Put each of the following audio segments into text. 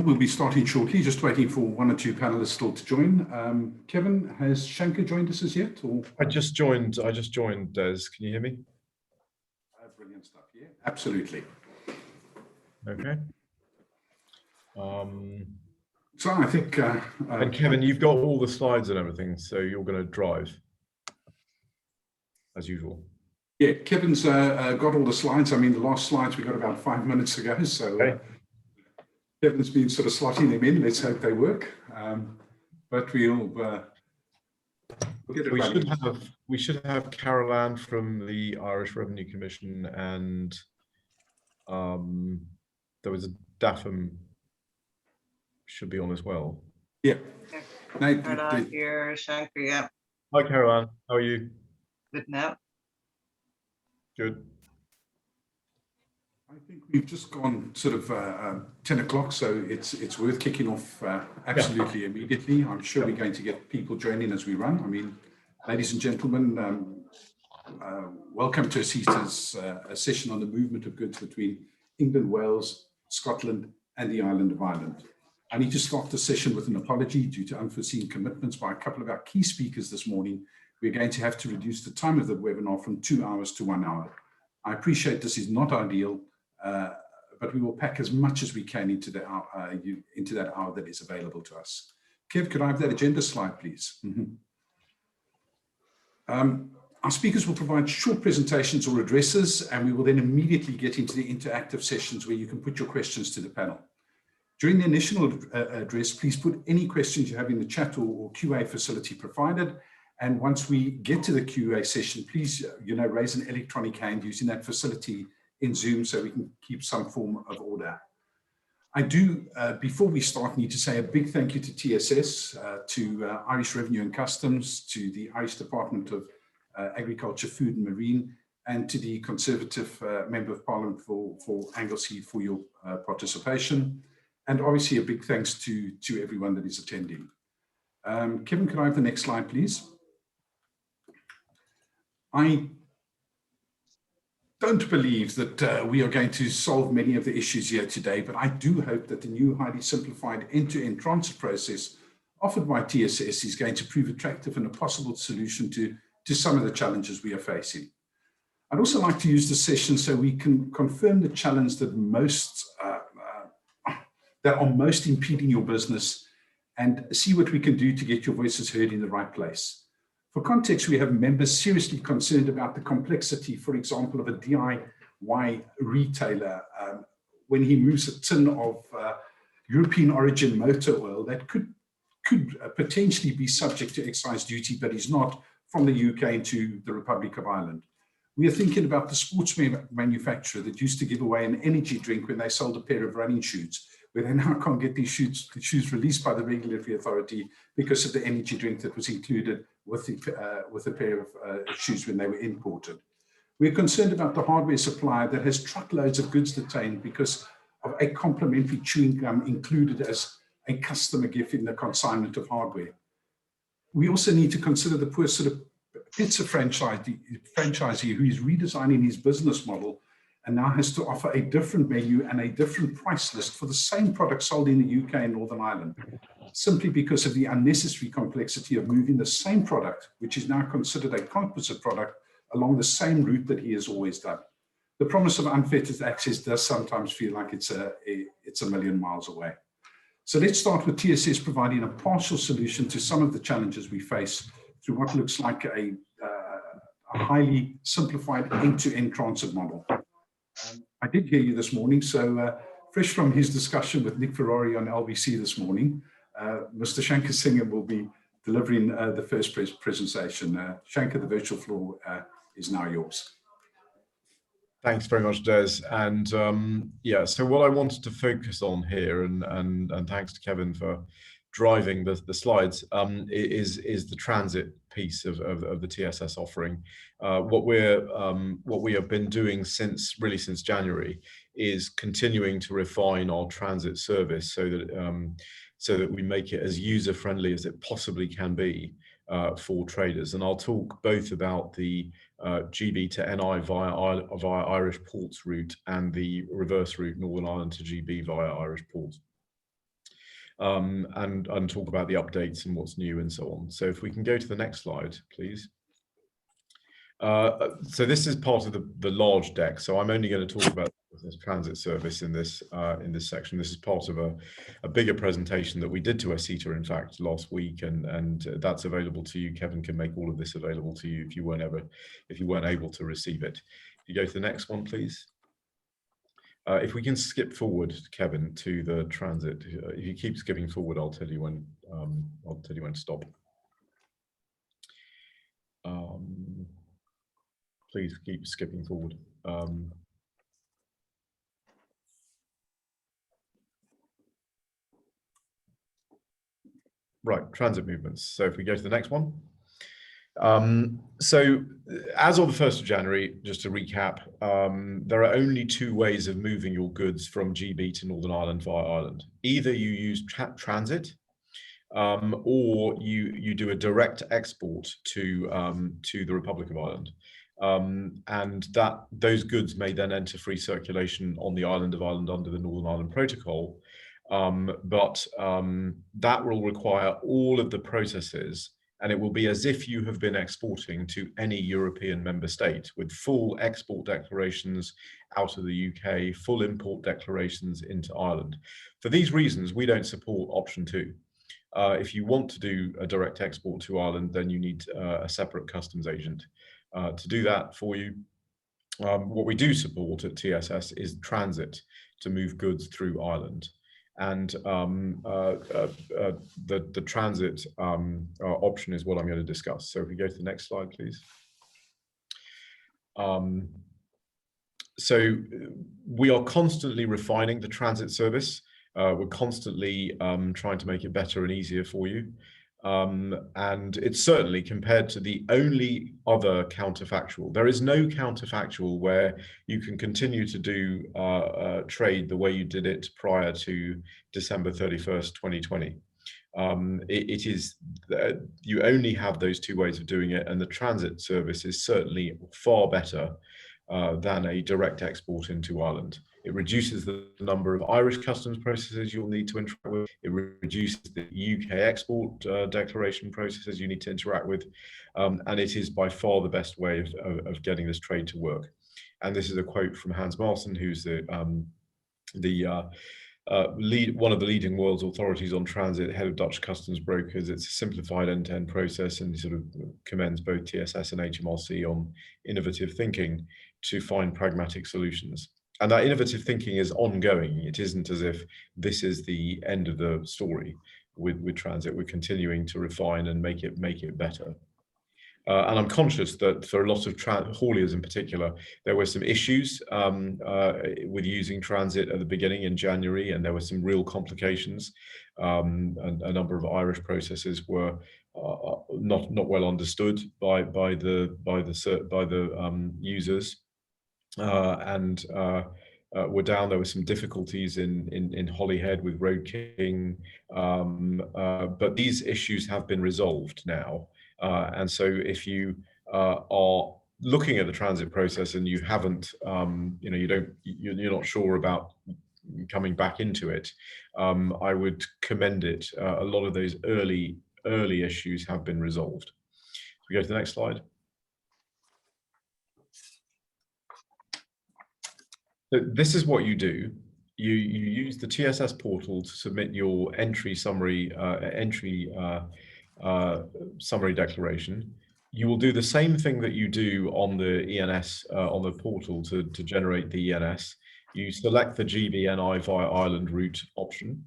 We'll be starting shortly, just waiting for one or two panelists still to join. Kevin, has Shankar joined us as yet? Or? I just joined, Des. Can you hear me? Brilliant stuff, yeah. Absolutely. Okay. So I think... and Kevin, you've got all the slides and everything, so you're going to drive, as usual. Yeah, Kevin's got all the slides. I mean, the last slides we got about 5 minutes ago, so okay. Kevin's been sort of slotting them in. Let's hope they work. But we'll get it running. We should have Carol Ann from the Irish Revenue Commission, and there was a Dapham should be on as well. Yeah. Here, Shankar, yeah. Hi, Carol Ann. How are you? Good now. Good. I think we've just gone sort of 10 o'clock, so it's worth kicking off absolutely immediately. I'm sure we're going to get people joining as we run. I mean, ladies and gentlemen, welcome to ACITA's session on the movement of goods between England, Wales, Scotland, and the island of Ireland. I need to start the session with an apology due to unforeseen commitments by a couple of our key speakers this morning. We're going to have to reduce the time of the webinar from 2 hours to 1 hour. I appreciate this is not ideal, but we will pack as much as we can into that hour that is available to us. Kev, could I have that agenda slide, please? Our speakers will provide short presentations or addresses, and we will then immediately get into the interactive sessions where you can put your questions to the panel. During the initial address, please put any questions you have in the chat or QA facility provided. And once we get to the QA session, please, raise an electronic hand using that facility in Zoom so we can keep some form of order. I do, before we start, need to say a big thank you to TSS, to Irish Revenue and Customs, to the Irish Department of Agriculture, Food and Marine, and to the Conservative Member of Parliament for Anglesey for your participation. And obviously a big thanks to everyone that is attending. Kevin, could I have the next slide, please? I don't believe that we are going to solve many of the issues here today, but I do hope that the new highly simplified end-to-end transit process offered by TSS is going to prove attractive and a possible solution to some of the challenges we are facing. I'd also like to use this session so we can confirm the challenge that are most impeding your business and see what we can do to get your voices heard in the right place. For context, we have members seriously concerned about the complexity, for example, of a DIY retailer when he moves a tin of European origin motor oil that could potentially be subject to excise duty, but is not, from the UK into the Republic of Ireland. We are thinking about the sportswear manufacturer that used to give away an energy drink when they sold a pair of running shoes, where they now can't get these shoes released by the regulatory authority because of the energy drink that was included with a pair of shoes when they were imported. We're concerned about the hardware supplier that has truckloads of goods detained because of a complimentary chewing gum included as a customer gift in the consignment of hardware. We also need to consider the poor sort of pizza franchisee who is redesigning his business model and now has to offer a different menu and a different price list for the same product sold in the UK and Northern Ireland, simply because of the unnecessary complexity of moving the same product, which is now considered a composite product, along the same route that he has always done. The promise of unfettered access does sometimes feel like it's a million miles away. So let's start with TSS providing a partial solution to some of the challenges we face through what looks like a highly simplified end-to-end transit model. I did hear you this morning, so fresh from his discussion with Nick Ferrari on LBC this morning, Mr. Shankar Singh will be delivering the first presentation. Shankar, the virtual floor is now yours. Thanks very much, Des. And yeah, so what I wanted to focus on here, and thanks to Kevin for driving the slides, is the transit piece of the TSS offering. What we have been doing since January is continuing to refine our transit service so that we make it as user friendly as it possibly can be for traders. And I'll talk both about the GB to NI via Irish ports route and the reverse route Northern Ireland to GB via Irish ports. and talk about the updates and what's new and so on. So if we can go to the next slide, please. So this is part of the large deck. So I'm only going to talk about this transit service in this section. This is part of a bigger presentation that we did to ACITA, in fact, last week, and that's available to you. Kevin can make all of this available to you if you weren't able to receive it. If you go to the next one, please. If we can skip forward, Kevin, to the transit. If you keep skipping forward, I'll tell you when to stop. Please keep skipping forward. Right, transit movements. So if we go to the next one. So as of the 1st of January, just to recap, there are only two ways of moving your goods from GB to Northern Ireland via Ireland. Either you use transit, or you do a direct export to the Republic of Ireland. And those goods may then enter free circulation on the island of Ireland under the Northern Ireland Protocol. But that will require all of the processes, and it will be as if you have been exporting to any European member state, with full export declarations out of the UK, full import declarations into Ireland. For these reasons, we don't support option 2. If you want to do a direct export to Ireland, then you need a separate customs agent to do that for you. What we do support at TSS is transit to move goods through Ireland. And the transit option is what I'm going to discuss. So if we go to the next slide, please. So we are constantly refining the transit service. We're constantly trying to make it better and easier for you. And it's certainly, compared to the only other counterfactual, there is no counterfactual where you can continue to do trade the way you did it prior to December 31st, 2020. It is, you only have those two ways of doing it, and the transit service is certainly far better than a direct export into Ireland. It reduces the number of Irish customs processes you'll need to interact with. It reduces the UK export declaration processes you need to interact with. And it is by far the best way of getting this trade to work. And this is a quote from Hans Maassen, who's one of the leading world's authorities on transit, head of Dutch customs brokers. It's a simplified end-to-end process, and he sort of commends both TSS and HMRC on innovative thinking to find pragmatic solutions. And that innovative thinking is ongoing. It isn't as if this is the end of the story with transit. We're continuing to refine and make it better. And I'm conscious that for a lot of hauliers in particular, there were some issues with using transit at the beginning in January, and there were some real complications. And a number of Irish processes were not well understood by the users. Were down. There were some difficulties in Holyhead with Road King, but these issues have been resolved now. And so if you are looking at the transit process and you haven't, you're not sure about coming back into it, I would commend it. A lot of those early issues have been resolved. So we go to the next slide. So this is what you do. You use the TSS portal to submit your entry summary declaration. You will do the same thing that you do on the ENS on the portal to generate the ENS. You select the GBNI via Ireland route option.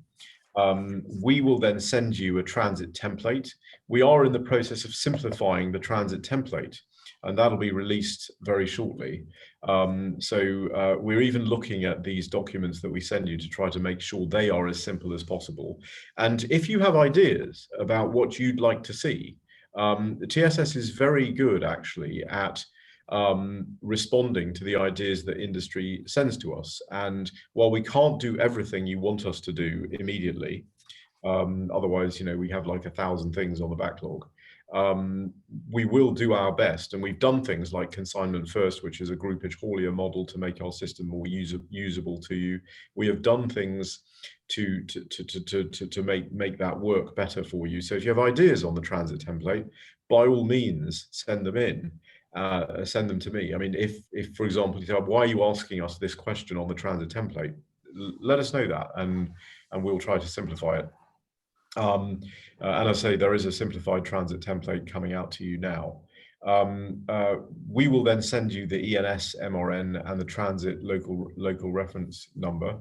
We will then send you a transit template. We are in the process of simplifying the transit template, and that'll be released very shortly. So we're even looking at these documents that we send you to try to make sure they are as simple as possible. And if you have ideas about what you'd like to see, the TSS is very good actually at responding to the ideas that industry sends to us. And while we can't do everything you want us to do immediately, otherwise, we have like 1,000 things on the backlog. we will do our best, and we've done things like consignment first, which is a groupage haulier model to make our system more usable to you. We have done things to make that work better for you. So if you have ideas on the transit template, by all means, send them in. Send them to me. I mean, if for example, you say, why are you asking us this question on the transit template? Let us know that, and we'll try to simplify it. And I say there is a simplified transit template coming out to you now. We will then send you the ENS MRN and the transit local reference number.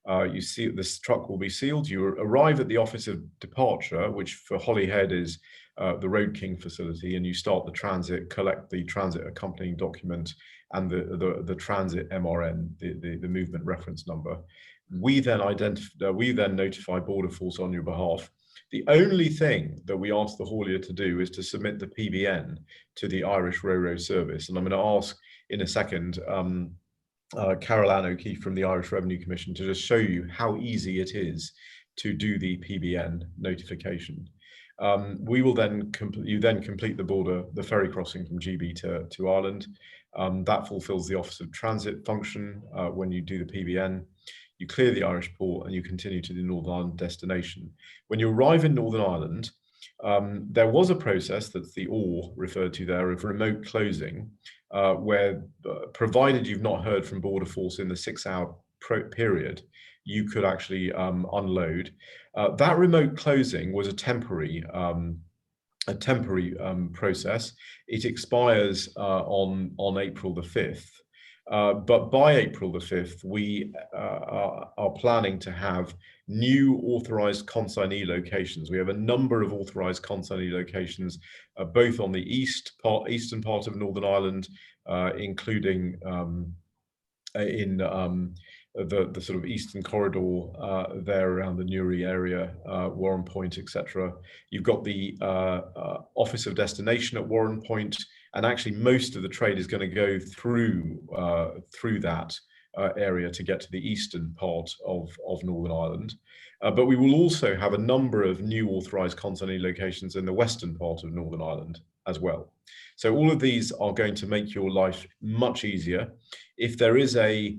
You see this truck will be sealed. You arrive at the office of departure, which for Holyhead is the Road King facility, and you start the transit, collect the transit accompanying document and the transit MRN, the movement reference number. We then notify Border Force on your behalf. The only thing that we ask the haulier to do is to submit the PBN to the Irish Ro-Ro service. And I'm going to ask in a second Carol Ann O'Keefe from the Irish Revenue Commission to just show you how easy it is to do the PBN notification. We will then complete the ferry crossing from GB to Ireland. That fulfills the Office of Transit function when you do the PBN. You clear the Irish port and you continue to the Northern Ireland destination. When you arrive in Northern Ireland, there was a process that's the OR referred to there of remote closing, where provided you've not heard from Border Force in the 6-hour period, you could actually unload. That remote closing was a temporary process. It expires on April the 5th. But by April the 5th, we are planning to have new authorised consignee locations. We have a number of authorised consignee locations, both on the eastern part of Northern Ireland, including in the sort of eastern corridor there around the Newry area, Warren Point, etc. You've got the Office of Destination at Warren Point, and actually most of the trade is going to go through that area to get to the eastern part of Northern Ireland. But we will also have a number of new authorised consignee locations in the western part of Northern Ireland as well. So all of these are going to make your life much easier. If there is a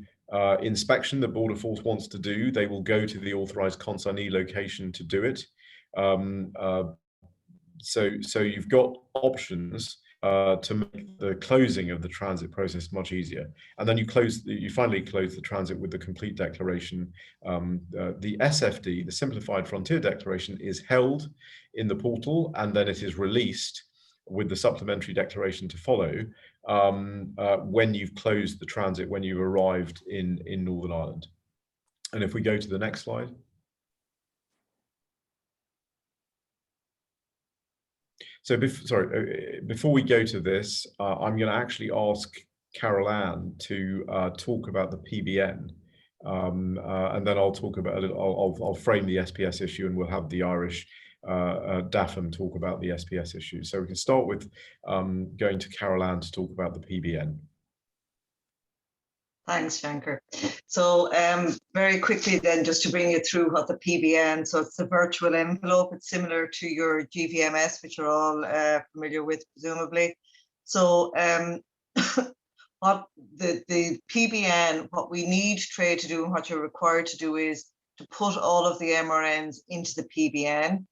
inspection that Border Force wants to do, they will go to the authorised consignee location to do it. So you've got options to make the closing of the transit process much easier. And then you finally close the transit with the complete declaration. The SFD, the Simplified Frontier Declaration, is held in the portal, and then it is released with the supplementary declaration to follow when you've closed the transit, when you've arrived in Northern Ireland. And if we go to the next slide. So before we go to this, I'm going to actually ask Carol Ann to talk about the PBN, and then I'll talk about I'll frame the SPS issue, and we'll have the Irish DAFM talk about the SPS issue. So we can start with going to Carol Ann to talk about the PBN. Thanks, Shankar. So very quickly then, just to bring you through what the PBN, so it's the virtual envelope. It's similar to your GVMS, which you're all familiar with, presumably. So what the PBN, what we need trade to do and what you're required to do is to put all of the MRNs into the PBN.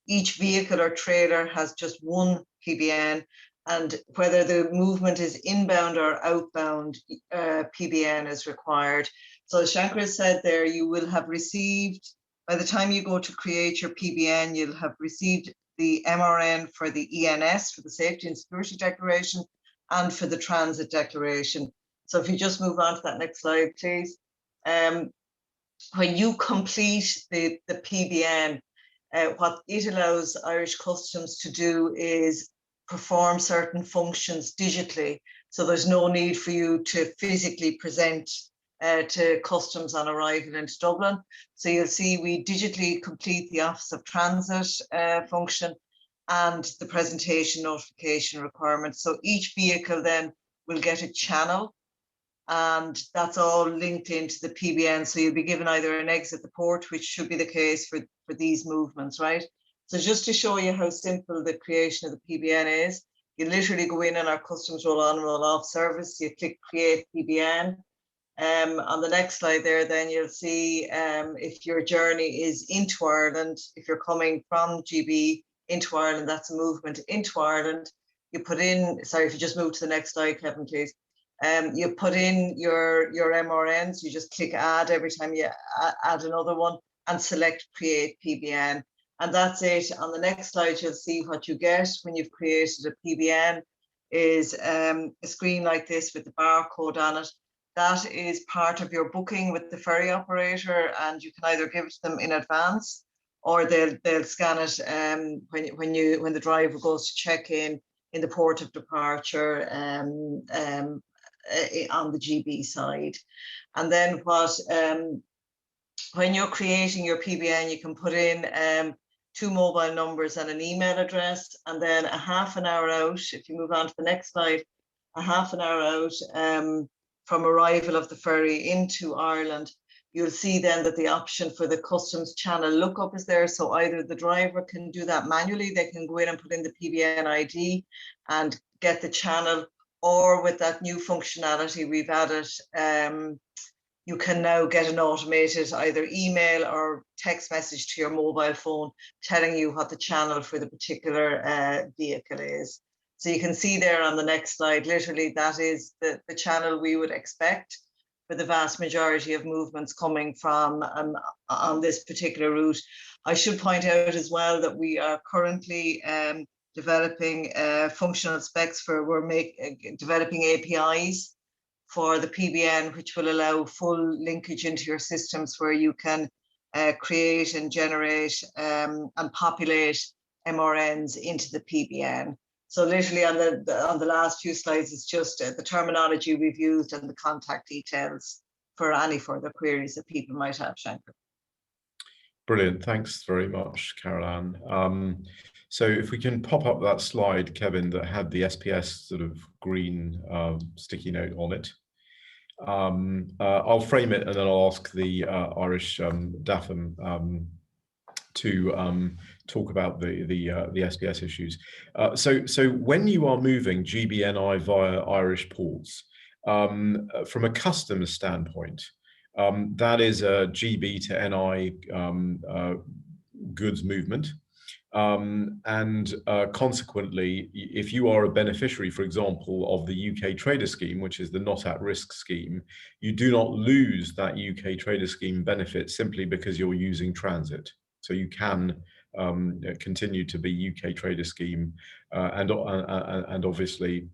Each vehicle or trailer has just one PBN, and whether the movement is inbound or outbound, PBN is required. So as Shankar said there, you will have received, by the time you go to create your PBN, you'll have received the MRN for the ENS, for the Safety and Security Declaration, and for the Transit Declaration. So if you just move on to that next slide, please. When you complete the PBN, what it allows Irish Customs to do is perform certain functions digitally. So there's no need for you to physically present to Customs on arrival into Dublin. So you'll see we digitally complete the Office of Transit function and the presentation notification requirements. So each vehicle then will get a channel, and that's all linked into the PBN. So you'll be given either an exit the port, which should be the case for these movements, right? So just to show you how simple the creation of the PBN is, you literally go in on our customs roll on, roll off service, you click create PBN. On the next slide there, then you'll see if your journey is into Ireland, if you're coming from GB into Ireland, that's a movement into Ireland. You put in, sorry, if you just move to the next slide, Kevin, please. You put in your MRNs, you just click add every time you add another one and select create PBN. And that's it. On the next slide, you'll see what you get when you've created a PBN is a screen like this with the barcode on it. That is part of your booking with the ferry operator, and you can either give it to them in advance or they'll scan it when the driver goes to check in the port of departure on the GB side. And then when you're creating your PBN, you can put in 2 mobile numbers and an email address, and then a half an hour out, if you move on to the next slide, a half an hour out from arrival of the ferry into Ireland, you'll see then that the option for the customs channel lookup is there. So either the driver can do that manually, they can go in and put in the PBN ID and get the channel, or with that new functionality we've added, you can now get an automated either email or text message to your mobile phone telling you what the channel for the particular vehicle is. So you can see there on the next slide, literally that is the channel we would expect for the vast majority of movements coming from on this particular route. I should point out as well that we are currently developing functional specs we're developing APIs for the PBN, which will allow full linkage into your systems where you can create and generate and populate MRNs into the PBN. So literally on the last few slides, it's just the terminology we've used and the contact details for any further queries that people might have, Shankar. Brilliant, thanks very much, Caroline. So if we can pop up that slide, Kevin, that had the SPS sort of green sticky note on it. I'll frame it and then I'll ask the Irish DAFM to talk about the SPS issues. So when you are moving GBNI via Irish ports, from a customs standpoint, that is a GB to NI goods movement. And consequently, if you are a beneficiary, for example, of the UK Trader Scheme, which is the not at risk scheme, you do not lose that UK Trader Scheme benefit simply because you're using transit. So you can continue to be UK Trader Scheme, and obviously,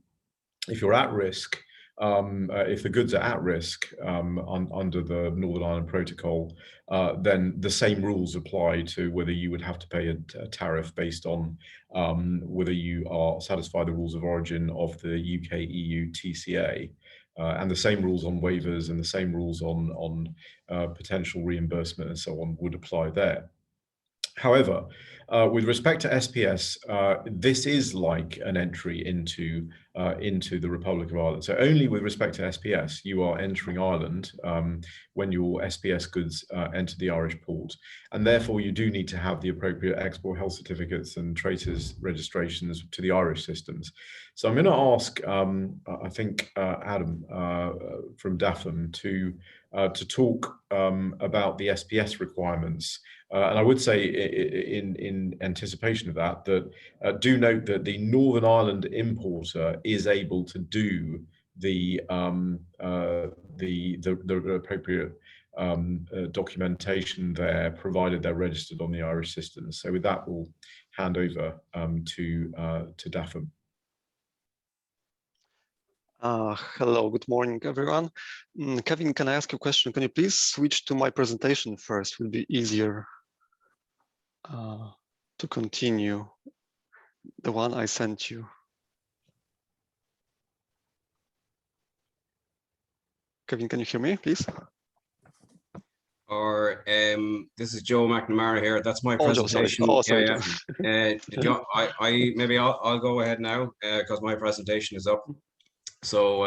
if you're at risk, if the goods are at risk under the Northern Ireland Protocol, then the same rules apply to whether you would have to pay a tariff based on whether you are satisfy the rules of origin of the UK-EU TCA, and the same rules on waivers and the same rules on potential reimbursement and so on would apply there. However, with respect to SPS, this is like an entry into the Republic of Ireland. So only with respect to SPS, you are entering Ireland when your SPS goods enter the Irish port. And therefore, you do need to have the appropriate export health certificates and traitors registrations to the Irish systems. So I'm going to ask, I think, Adam from DAFM to talk about the SPS requirements. And I would say in anticipation of that, do note that the Northern Ireland importer is able to do the appropriate documentation there, provided they're registered on the Irish systems. So with that, we'll hand over to DAFM. Hello, good morning, everyone. Kevin, can I ask you a question? Can you please switch to my presentation first? It will be easier to continue the one I sent you. Kevin, can you hear me, please? Or this is Joe McNamara here. That's my presentation. Sorry. I'll go ahead now because my presentation is up. So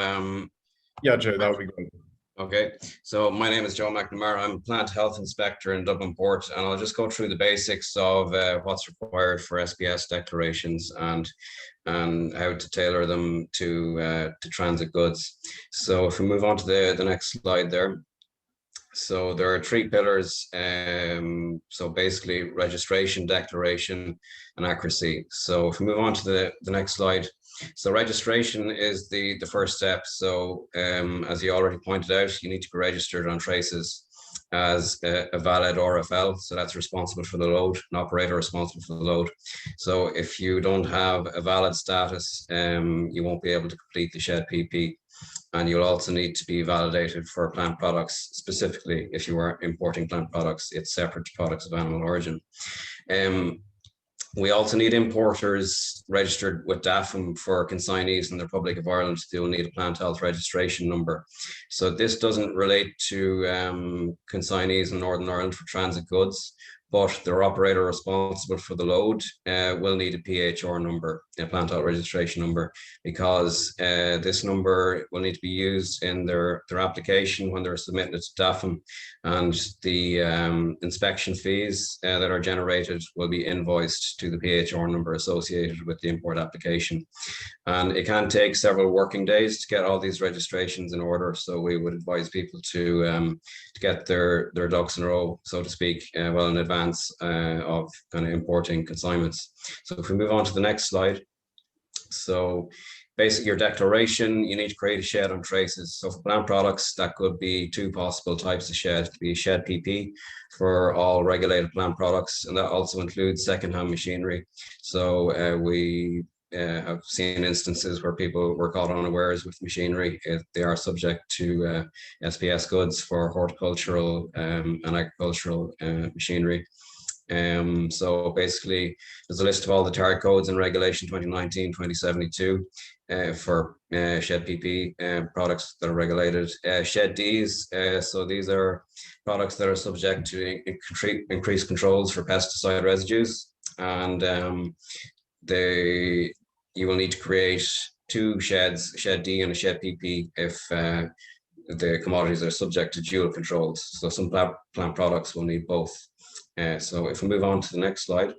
yeah, Joe, that would be great. Okay, so my name is Joe McNamara. I'm a plant health inspector in Dublin Port, and I'll just go through the basics of what's required for SPS declarations and how to tailor them to transit goods. So if we move on to the next slide there. So there are three pillars. So basically registration, declaration, and accuracy. So if we move on to the next slide. So registration is the first step. So as you already pointed out, you need to be registered on traces as a valid RFL. So that's responsible for the load, an operator responsible for the load. So if you don't have a valid status, you won't be able to complete the shed PP. And you'll also need to be validated for plant products, specifically if you are importing plant products, it's separate to products of animal origin. We also need importers registered with DAFM for consignees in the Republic of Ireland. They will need a plant health registration number. So this doesn't relate to consignees in Northern Ireland for transit goods, but their operator responsible for the load will need a PHR number, a plant health registration number, because this number will need to be used in their application when they're submitting it to DAFM, and the inspection fees that are generated will be invoiced to the PHR number associated with the import application. And it can take several working days to get all these registrations in order. So we would advise people to get their ducks in a row, so to speak, well in advance of kind of importing consignments. So if we move on to the next slide. So basically your declaration, you need to create a shed on traces. So for plant products, that could be two possible types of shed. It could be a shed PP for all regulated plant products, and that also includes secondhand machinery. So we I've seen instances where people were caught unawares with machinery. They are subject to SPS goods for horticultural and agricultural machinery. So basically, there's a list of all the tariff codes in Regulation 2019-2072 for shed PP products that are regulated. Shed Ds, so these are products that are subject to increased controls for pesticide residues, and you will need to create two sheds, shed D and a shed PP, if the commodities are subject to dual controls. So some plant products will need both. So if we move on to the next slide.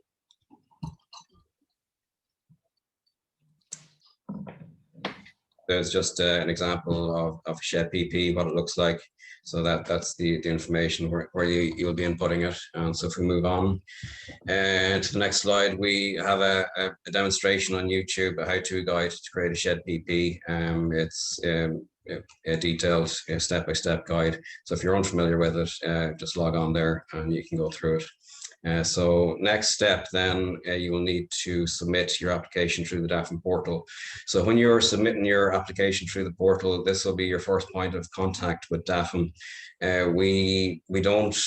There's just an example of shed PP, what it looks like. So that's the information where you'll be inputting it. And so if we move on to the next slide, we have a demonstration on YouTube, a how-to guide to create a shed PP. It's a detailed step-by-step guide. So if you're unfamiliar with it, just log on there and you can go through it. So next step, then you will need to submit your application through the DAFM portal. So when you're submitting your application through the portal, this will be your first point of contact with DAFM. We don't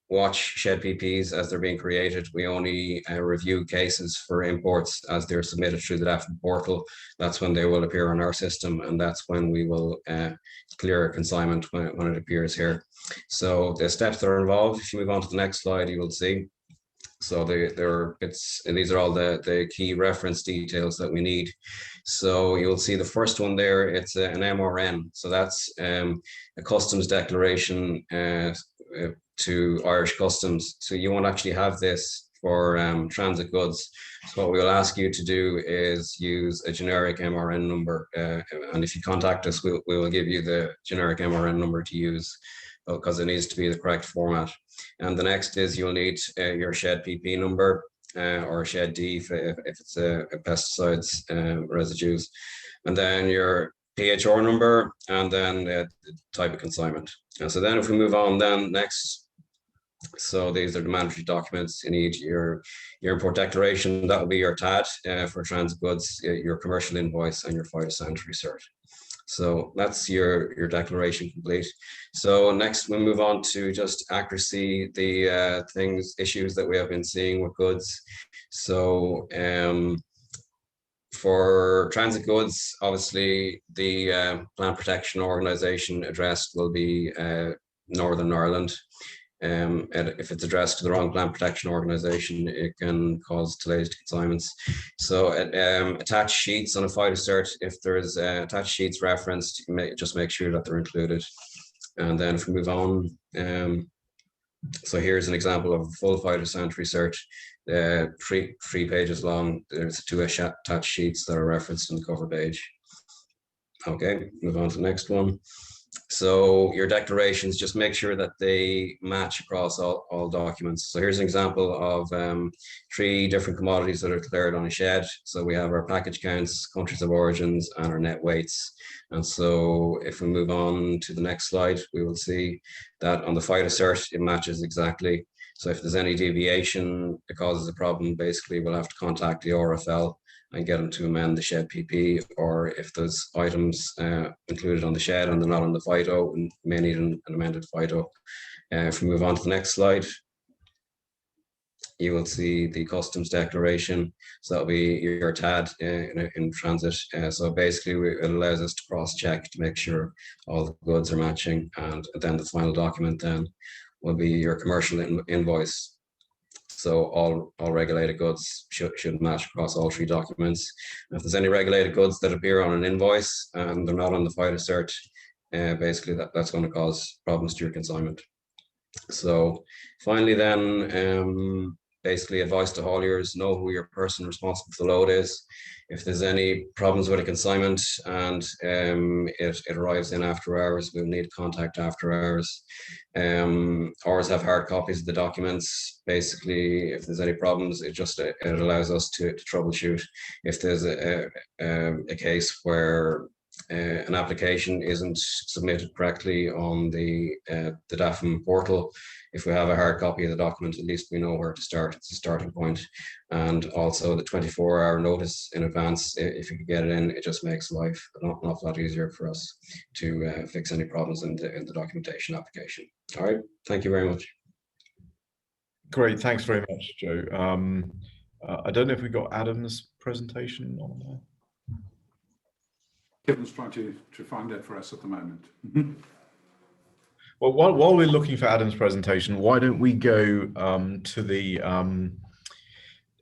watch shed PPs as they're being created. We only review cases for imports as they're submitted through the DAFM portal. That's when they will appear on our system, and that's when we will clear a consignment when it appears here. So the steps that are involved, if you move on to the next slide, you will see. So these are all the key reference details that we need. So you'll see the first one there, it's an MRN. So that's a customs declaration to Irish Customs. So you won't actually have this for transit goods. So what we'll ask you to do is use a generic MRN number. And if you contact us, we will give you the generic MRN number to use, because it needs to be the correct format. And the next is you'll need your shed PP number or shed D if it's a pesticides residues, and then your PHR number, and then the type of consignment. And so then if we move on then next, so these are the mandatory documents. You need your import declaration, that will be your TAD for transit goods, your commercial invoice, and your phytosanitary cert. So that's your declaration complete. So next we move on to just accuracy, the issues that we have been seeing with goods. So for transit goods, obviously the Plant Protection Organisation address will be Northern Ireland. And if it's addressed to the wrong Plant Protection Organisation, it can cause delays to consignments. So attached sheets on a phytocert, if there's attached sheets referenced, just make sure that they're included. And then if we move on, so here's an example of a full phytosanitary search, 3 pages long. There's 2 attached sheets that are referenced in the cover page. Okay, move on to the next one. So your declarations, just make sure that they match across all documents. So here's an example of 3 different commodities that are declared on a shed. So we have our package counts, countries of origins, and our net weights. And so if we move on to the next slide, we will see that on the phytocert, it matches exactly. So if there's any deviation that causes a problem, basically we'll have to contact the RFL and get them to amend the shed PP, or if there's items included on the shed and they're not on the phyto, and may need an amended phyto. If we move on to the next slide, you will see the customs declaration. So that'll be your TAD in transit. So basically it allows us to cross-check to make sure all the goods are matching, and then the final document then will be your commercial invoice. So all regulated goods should match across all 3 documents. If there's any regulated goods that appear on an invoice and they're not on the phytocert, basically that's going to cause problems to your consignment. So finally then, basically advice to hauliers: know who your person responsible for the load is. If there's any problems with a consignment and it arrives in after hours, we'll need to contact after hours. Always have hard copies of the documents. Basically, if there's any problems, it allows us to troubleshoot. If there's a case where an application isn't submitted correctly on the DAFM portal, if we have a hard copy of the document, at least we know where to start. It's a starting point. And also the 24-hour notice in advance, if you could get it in, it just makes life an awful lot easier for us to fix any problems in the documentation application. All right, thank you very much. Great, thanks very much, Joe. I don't know if we got Adam's presentation on there. Kevin's trying to find that for us at the moment. Well, while we're looking for Adam's presentation, why don't we go to the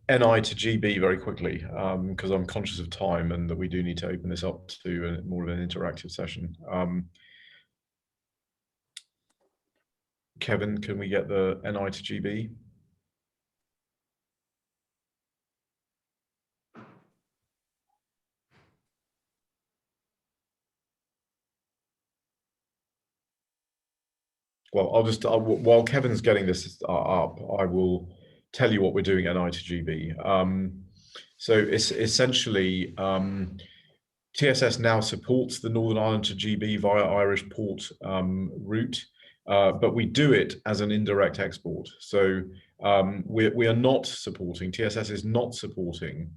NI to GB very quickly, because I'm conscious of time and that we do need to open this up to more of an interactive session. Kevin, can we get the NI to GB? Well, while Kevin's getting this up, I will tell you what we're doing at NI to GB. So it's essentially, TSS now supports the Northern Ireland to GB via Irish port route, but we do it as an indirect export. So we are not supporting, TSS is not supporting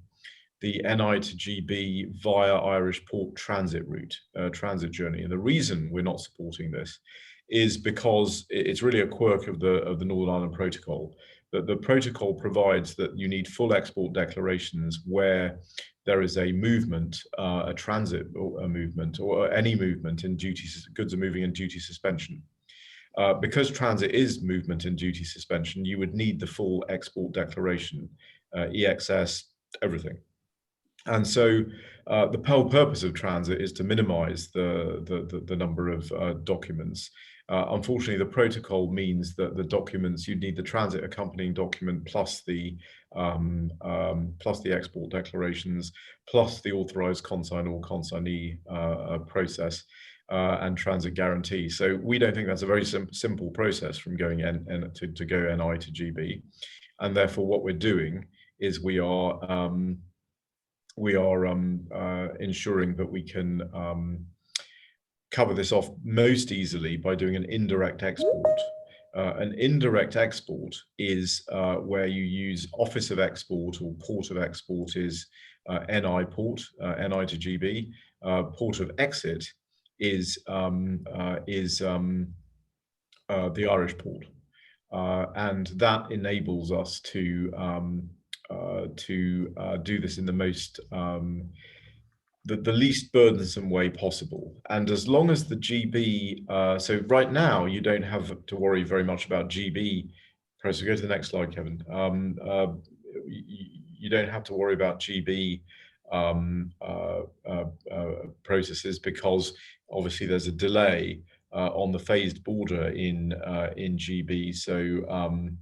the NI to GB via Irish port transit route, transit journey. And the reason we're not supporting this is because it's really a quirk of the Northern Ireland Protocol. That the protocol provides that you need full export declarations where there is a movement, a transit or a movement, or any movement in goods are moving in duty suspension. Because transit is movement in duty suspension, you would need the full export declaration, EXS, everything. And so the whole purpose of transit is to minimize the number of documents. Unfortunately, the protocol means that the documents, you need the transit accompanying document plus the export declarations, plus the authorized consignor or consignee process and transit guarantee. So we don't think that's a very simple process from going to go NI to GB. And therefore what we're doing is we are ensuring that we can cover this off most easily by doing an indirect export. An indirect export is where you use Office of Export or Port of Export is NI port, NI to GB. Port of Exit is the Irish port, and that enables us to do this in the most the least burdensome way possible. And as long as the GB, so right now you don't have to worry very much about GB. So go to the next slide, Kevin. You don't have to worry about GB processes because obviously there's a delay on the phased border in GB, so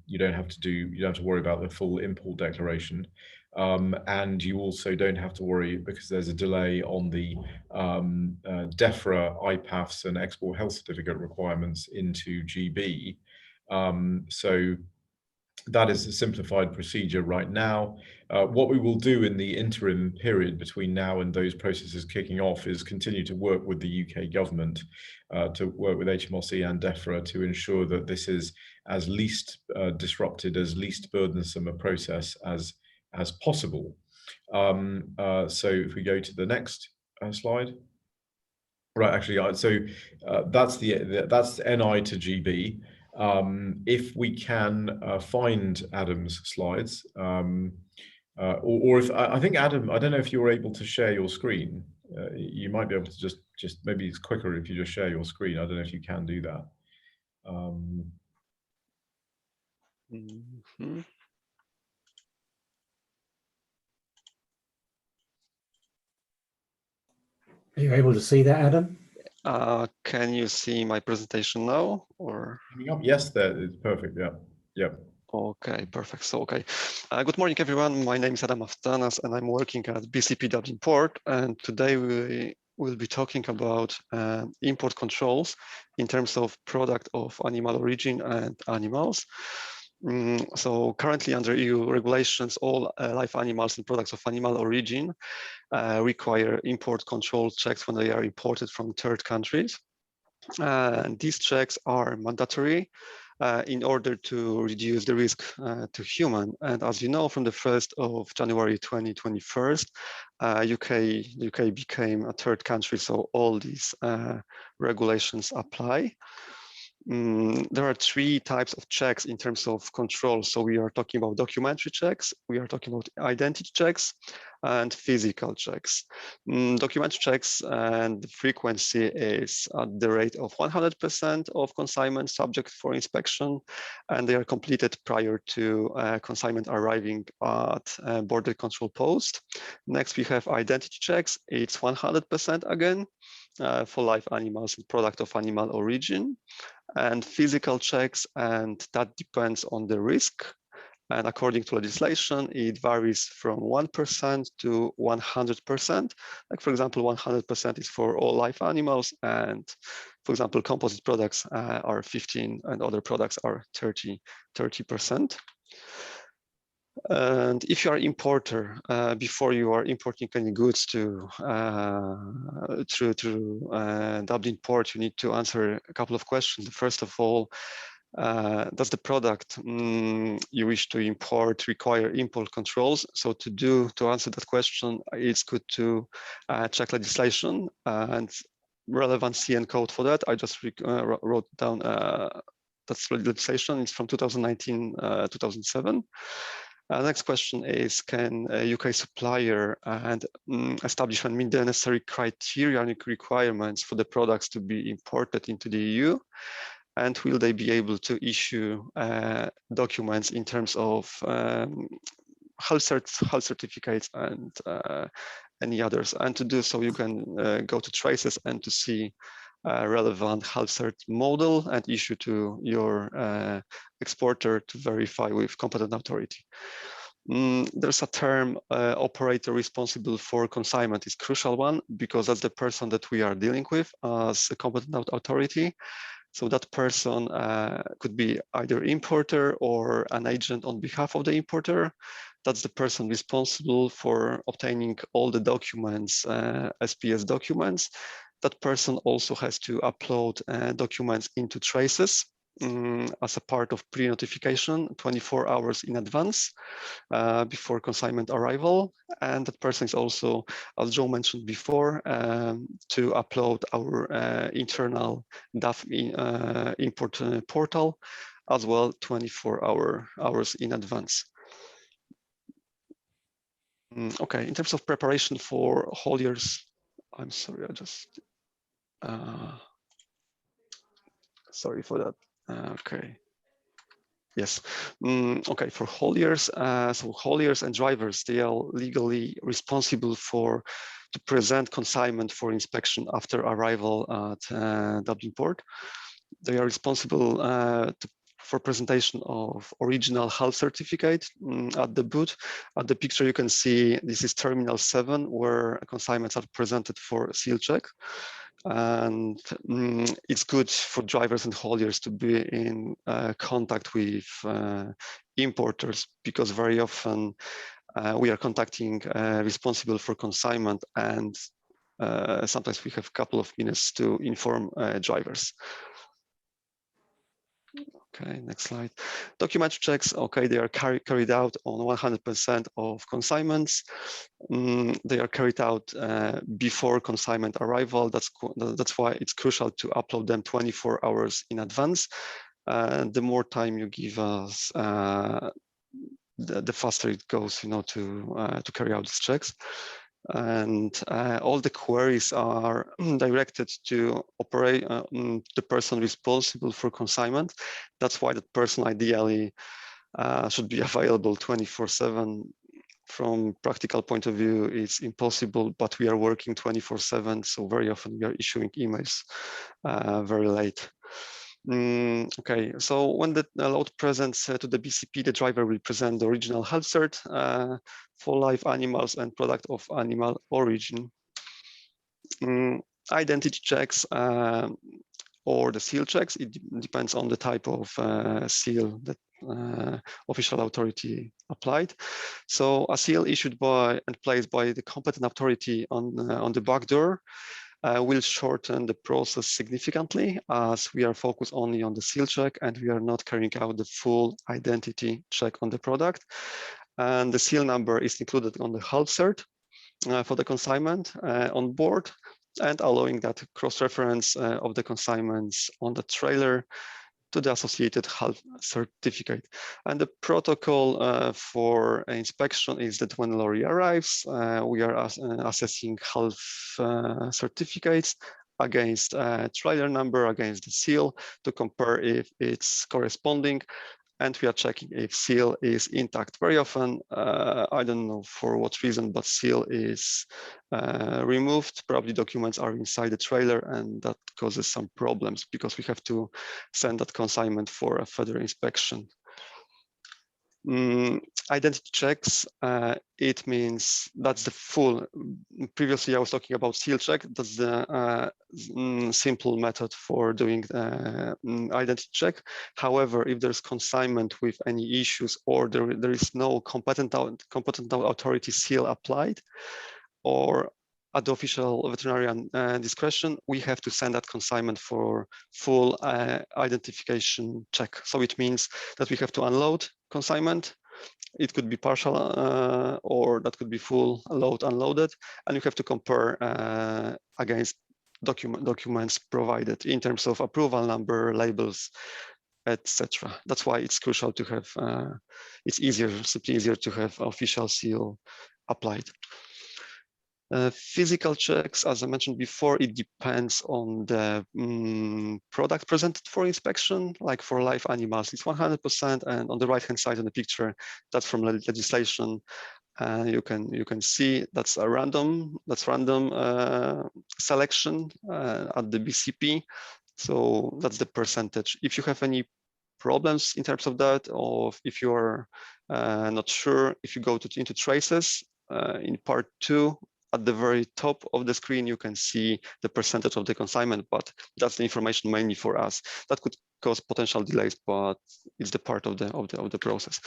you don't have to worry about the full import declaration, and you also don't have to worry because there's a delay on the DEFRA, IPAFs, and export health certificate requirements into GB. So that is a simplified procedure right now. What we will do in the interim period between now and those processes kicking off is continue to work with the UK government, to work with HMRC and DEFRA to ensure that this is as least disrupted, as least burdensome a process as possible. So if we go to the next slide. Right, actually, so that's NI to GB. If we can find Adam's slides, or if I think Adam, I don't know if you're able to share your screen. You might be able to just maybe it's quicker if you just share your screen. I don't know if you can do that. Are you able to see that, Adam? Can you see my presentation now, or? Yes, there it's perfect. Yeah, yeah. Okay, perfect. So, okay. Good morning, everyone. My name is Adam Aftanas, and I'm working at BCP Dublin Port. And today we will be talking about import controls in terms of product of animal origin and animals. So currently under EU regulations, all live animals and products of animal origin require import control checks when they are imported from third countries. And these checks are mandatory in order to reduce the risk to human. And as you know, from the 1st of January 2021, the UK became a third country, so all these regulations apply. There are three types of checks in terms of control. So we are talking about documentary checks, we are talking about identity checks, and physical checks. Documentary checks and the frequency is at the rate of 100% of consignment subject for inspection, and they are completed prior to consignment arriving at border control post. Next, we have identity checks. It's 100% again for live animals and product of animal origin, and physical checks, and that depends on the risk. And according to legislation, it varies from 1% to 100%. Like, for example, 100% is for all live animals, and for example, composite products are 15 and other products are 30%. And if you are an importer, before you are importing any goods through Dublin Port, you need to answer a couple of questions. First of all, does the product you wish to import require import controls? So to answer that question, it's good to check legislation and relevant CN code for that. I just wrote down that's legislation. It's from 2019-2007. Next question is, can a UK supplier and establishment meet the necessary criteria and requirements for the products to be imported into the EU? And will they be able to issue documents in terms of health certificates and any others? And to do so, you can go to traces and to see relevant health cert model and issue to your exporter to verify with competent authority. There's a term, operator responsible for consignment is crucial one, because that's the person that we are dealing with as a competent authority. So that person could be either importer or an agent on behalf of the importer. That's the person responsible for obtaining all the documents, SPS documents. That person also has to upload documents into traces as a part of pre-notification 24 hours in advance before consignment arrival. And that person is also, as Joe mentioned before, to upload our internal DAF import portal as well 24 hours in advance. Okay, in terms of preparation for hauliers, I'm sorry, I just sorry for that. Okay. Yes. Okay, for hauliers, so hauliers and drivers, they are legally responsible to present consignment for inspection after arrival at Dublin Port. They are responsible for presentation of original hull certificate at the booth. At the picture you can see this is Terminal 7, where consignments are presented for seal check. And it's good for drivers and hauliers to be in contact with importers, because very often we are contacting responsible for consignment, and sometimes we have a couple of minutes to inform drivers. Okay, next slide. Document checks, okay, they are carried out on 100% of consignments. They are carried out before consignment arrival. That's why it's crucial to upload them 24 hours in advance. The more time you give us, the faster it goes, to carry out these checks. And all the queries are directed to operate the person responsible for consignment. That's why that person ideally should be available 24/7. From practical point of view, it's impossible, but we are working 24/7, so very often we are issuing emails very late. Okay, so when the load presents to the BCP, the driver will present the original health cert for live animals and product of animal origin. Identity checks or the seal checks, it depends on the type of seal that official authority applied. So a seal issued by and placed by the competent authority on the back door will shorten the process significantly, as we are focused only on the seal check and we are not carrying out the full identity check on the product. And the seal number is included on the hull cert for the consignment on board, and allowing that cross-reference of the consignments on the trailer to the associated hull certificate. And the protocol for inspection is that when lorry arrives, we are assessing hull certificates against trailer number, against the seal, to compare if it's corresponding. And we are checking if seal is intact. Very often, I don't know for what reason, but seal is removed. Probably documents are inside the trailer, and that causes some problems because we have to send that consignment for a further inspection. Identity checks, it means that's the full. Previously, I was talking about seal check. That's the simple method for doing identity check. However, if there's consignment with any issues, or there is no competent authority seal applied, or at the official veterinarian discretion, we have to send that consignment for full identification check. So it means that we have to unload consignment. It could be partial or that could be full load unloaded, and you have to compare against documents provided in terms of approval number, labels, etc. That's why it's crucial to have, it's simply easier to have official seal applied. Physical checks, as I mentioned before, it depends on the product presented for inspection. Like for live animals, it's 100%, and on the right-hand side of the picture, that's from legislation. You can see that's a random selection at the BCP. So that's the percentage. If you have any problems in terms of that, or if you are not sure, if you go into traces in part 2, at the very top of the screen, you can see the percentage of the consignment, but that's the information mainly for us. That could cause potential delays, but it's the part of the process.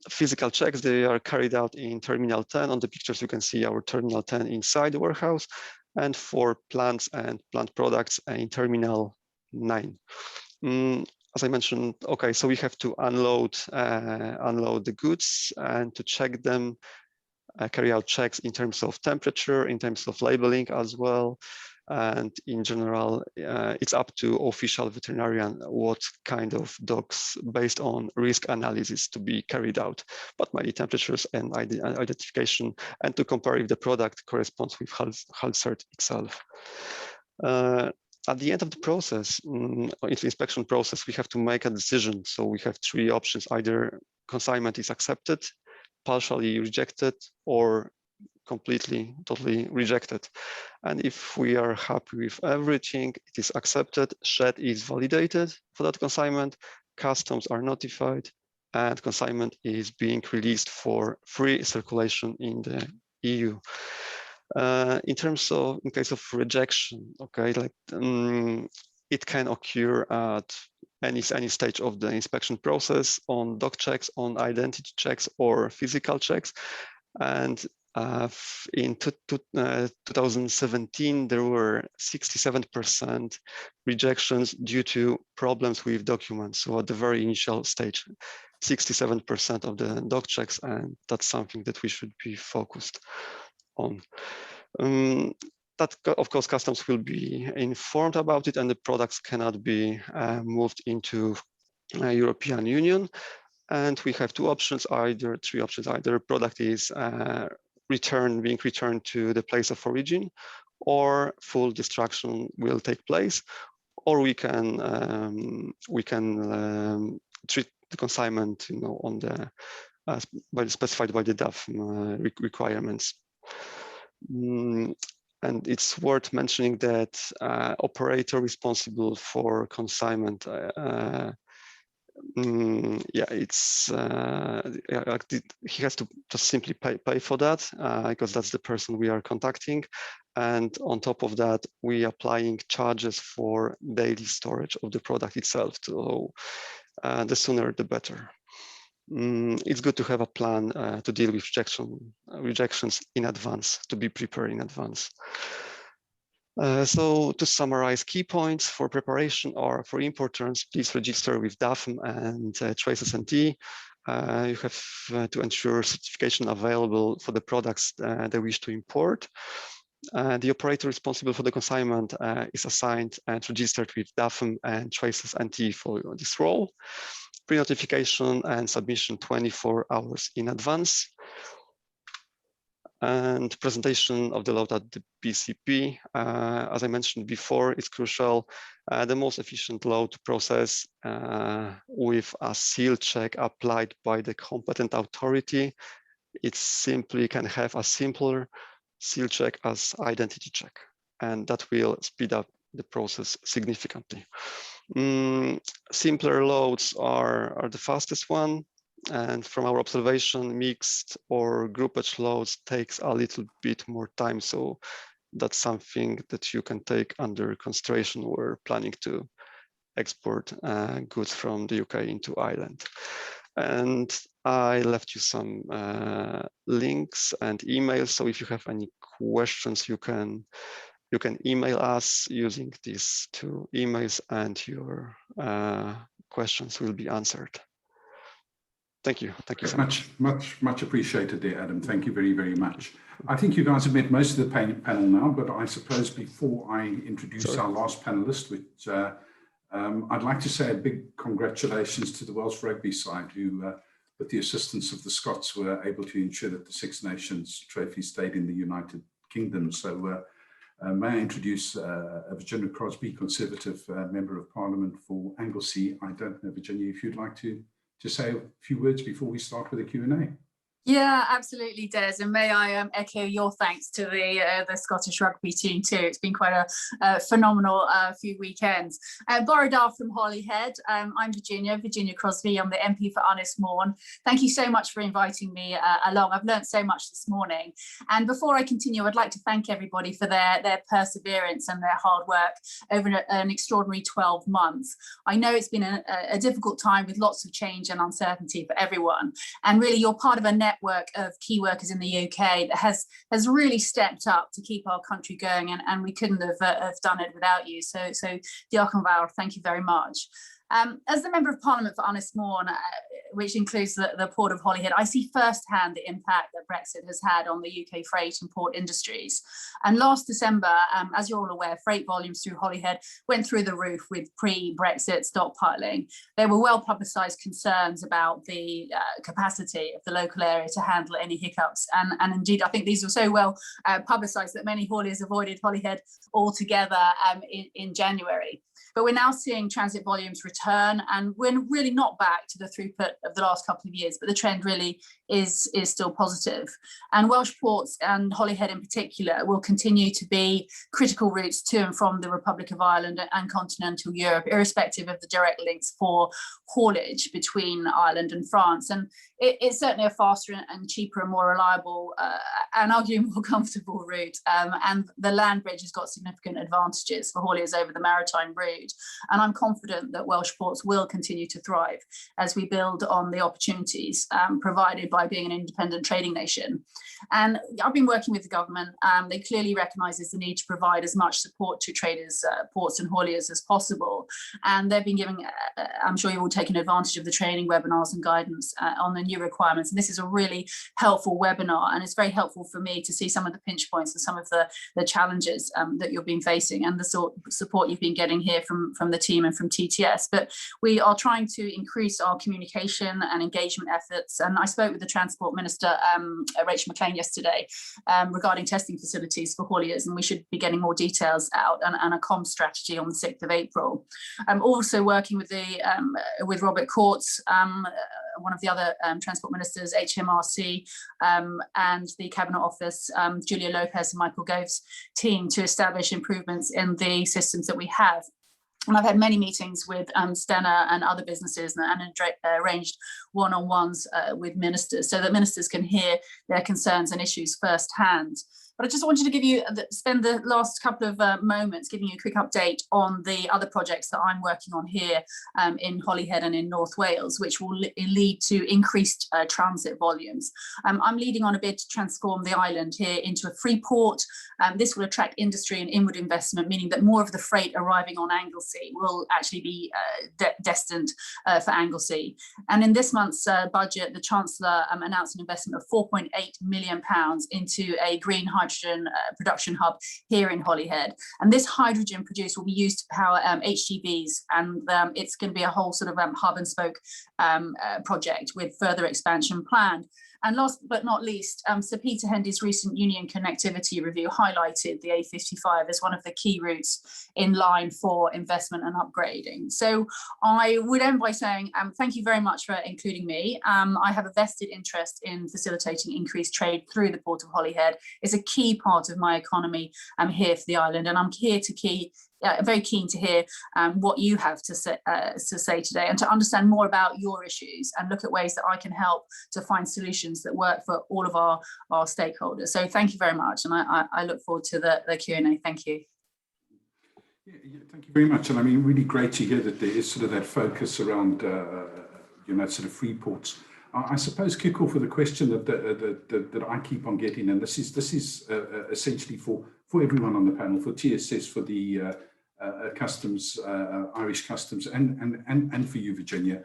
Physical checks, they are carried out in Terminal 10. On the pictures, you can see our Terminal 10 inside the warehouse, and for plants and plant products in Terminal 9. As I mentioned, okay, so we have to unload the goods and to check them, carry out checks in terms of temperature, in terms of labeling as well. And in general, it's up to official veterinarian what kind of dogs based on risk analysis to be carried out, but mainly temperatures and identification, and to compare if the product corresponds with hull cert itself. at the end of the process, in the inspection process, we have to make a decision. So we have three options: either consignment is accepted, partially rejected, or completely, totally rejected. And if we are happy with everything, it is accepted, shed is validated for that consignment, customs are notified, and consignment is being released for free circulation in the EU. In case of rejection, okay, like it can occur at any stage of the inspection process, on doc checks, on identity checks, or physical checks. And in 2017, there were 67% rejections due to problems with documents. So at the very initial stage, 67% of the doc checks, and that's something that we should be focused on. That, of course, customs will be informed about it, and the products cannot be moved into European Union. And we have three options: either product is being returned to the place of origin, or full destruction will take place, or we can treat the consignment, on the specified by the DAFM requirements. And it's worth mentioning that operator responsible for consignment, he has to just simply pay for that, because that's the person we are contacting. And on top of that, we are applying charges for daily storage of the product itself. So the sooner the better. It's good to have a plan to deal with rejections in advance, to be prepared in advance. So to summarize, key points for preparation are: for importers, please register with DAFM and TSS NT. You have to ensure certification available for the products they wish to import. The operator responsible for the consignment is assigned and registered with DAFM and TSS NT for this role. Pre-notification and submission 24 hours in advance. And presentation of the load at the BCP, as I mentioned before, is crucial. The most efficient load process with a seal check applied by the competent authority. It simply can have a simpler seal check as identity check, and that will speed up the process significantly. Simpler loads are the fastest one. And from our observation, mixed or groupage loads takes a little bit more time. So that's something that you can take under consideration when we're planning to export goods from the UK into Ireland. And I left you some links and emails. So if you have any questions, you can email us using these two emails, and your questions will be answered. Thank you. Thank you so much. Much appreciated there, Adam. Thank you very, very much. I think you guys have met most of the panel now, but I suppose before I introduce our last panelist, which I'd like to say a big congratulations to the Welsh rugby side, who, with the assistance of the Scots, were able to ensure that the Six Nations trophy stayed in the United Kingdom. So may I introduce Virginia Crosby, Conservative Member of Parliament for Anglesey. I don't know, Virginia, if you'd like to say a few words before we start with the Q&A. Yeah, absolutely, Des. And may I echo your thanks to the Scottish rugby team too. It's been quite a phenomenal few weekends. Borodar from Holyhead. I'm Virginia Crosby. I'm the MP for Ynys-Môn. Thank you so much for inviting me along. I've learned so much this morning. And before I continue, I'd like to thank everybody for their perseverance and their hard work over an extraordinary 12 months. I know it's been a difficult time with lots of change and uncertainty for everyone. And really, you're part of a network of key workers in the UK that has really stepped up to keep our country going, and we couldn't have done it without you. So Diolch yn fawr, thank you very much. As the Member of Parliament for Ynysmore, which includes the Port of Holyhead, I see firsthand the impact that Brexit has had on the UK freight and port industries. And last December, as you're all aware, freight volumes through Holyhead went through the roof with pre-Brexit stockpiling. There were well publicised concerns about the capacity of the local area to handle any hiccups. And indeed, I think these were so well publicised that many hauliers avoided Holyhead altogether in January. But we're now seeing transit volumes return, and we're really not back to the throughput of the last couple of years, but the trend really is still positive. And Welsh ports and Holyhead in particular will continue to be critical routes to and from the Republic of Ireland and continental Europe, irrespective of the direct links for haulage between Ireland and France. And it's certainly a faster and cheaper and more reliable and arguably more comfortable route. And the land bridge has got significant advantages for hauliers over the maritime route. And I'm confident that Welsh ports will continue to thrive as we build on the opportunities provided by being an independent trading nation. And I've been working with the government. They clearly recognises the need to provide as much support to traders, ports and hauliers as possible. And they've been giving, I'm sure you've all taken advantage of the training webinars and guidance on the new requirements. And this is a really helpful webinar, and it's very helpful for me to see some of the pinch points and some of the challenges that you've been facing and the sort of support you've been getting here from the team and from TTS. But we are trying to increase our communication and engagement efforts. And I spoke with the Transport Minister, Rachel McLean, yesterday regarding testing facilities for hauliers, and we should be getting more details out and a comms strategy on the 6th of April. I'm also working with with Robert Courts, one of the other transport ministers, HMRC, and the Cabinet Office, Julia Lopez and Michael Gove's team, to establish improvements in the systems that we have. And I've had many meetings with Stena and other businesses and arranged one-on-ones with ministers so that ministers can hear their concerns and issues firsthand. But I just wanted to spend the last couple of moments giving you a quick update on the other projects that I'm working on here in Holyhead and in North Wales, which will lead to increased transit volumes. I'm leading on a bid to transform the island here into a free port. This will attract industry and inward investment, meaning that more of the freight arriving on Anglesey will actually be destined for Anglesey. And in this month's budget, the Chancellor announced an investment of £4.8 million into a green hydrogen production hub here in Holyhead. And this hydrogen produced will be used to power HGVs, and it's going to be a whole sort of hub and spoke project with further expansion planned. And last but not least, Sir Peter Hendy's recent Union Connectivity Review highlighted the A55 as one of the key routes in line for investment and upgrading. So I would end by saying thank you very much for including me. I have a vested interest in facilitating increased trade through the Port of Holyhead. It's a key part of my economy here for the island, and I'm here to very keen to hear what you have to say today, and to understand more about your issues and look at ways that I can help to find solutions that work for all of our stakeholders. So thank you very much, and I look forward to the Q&A. Thank you. Yeah, thank you very much. And I mean, really great to hear that there is sort of that focus around, sort of free ports. I suppose kick off with a question that I keep on getting, and this is essentially for everyone on the panel, for TSS, for the customs, Irish customs, and for you, Virginia.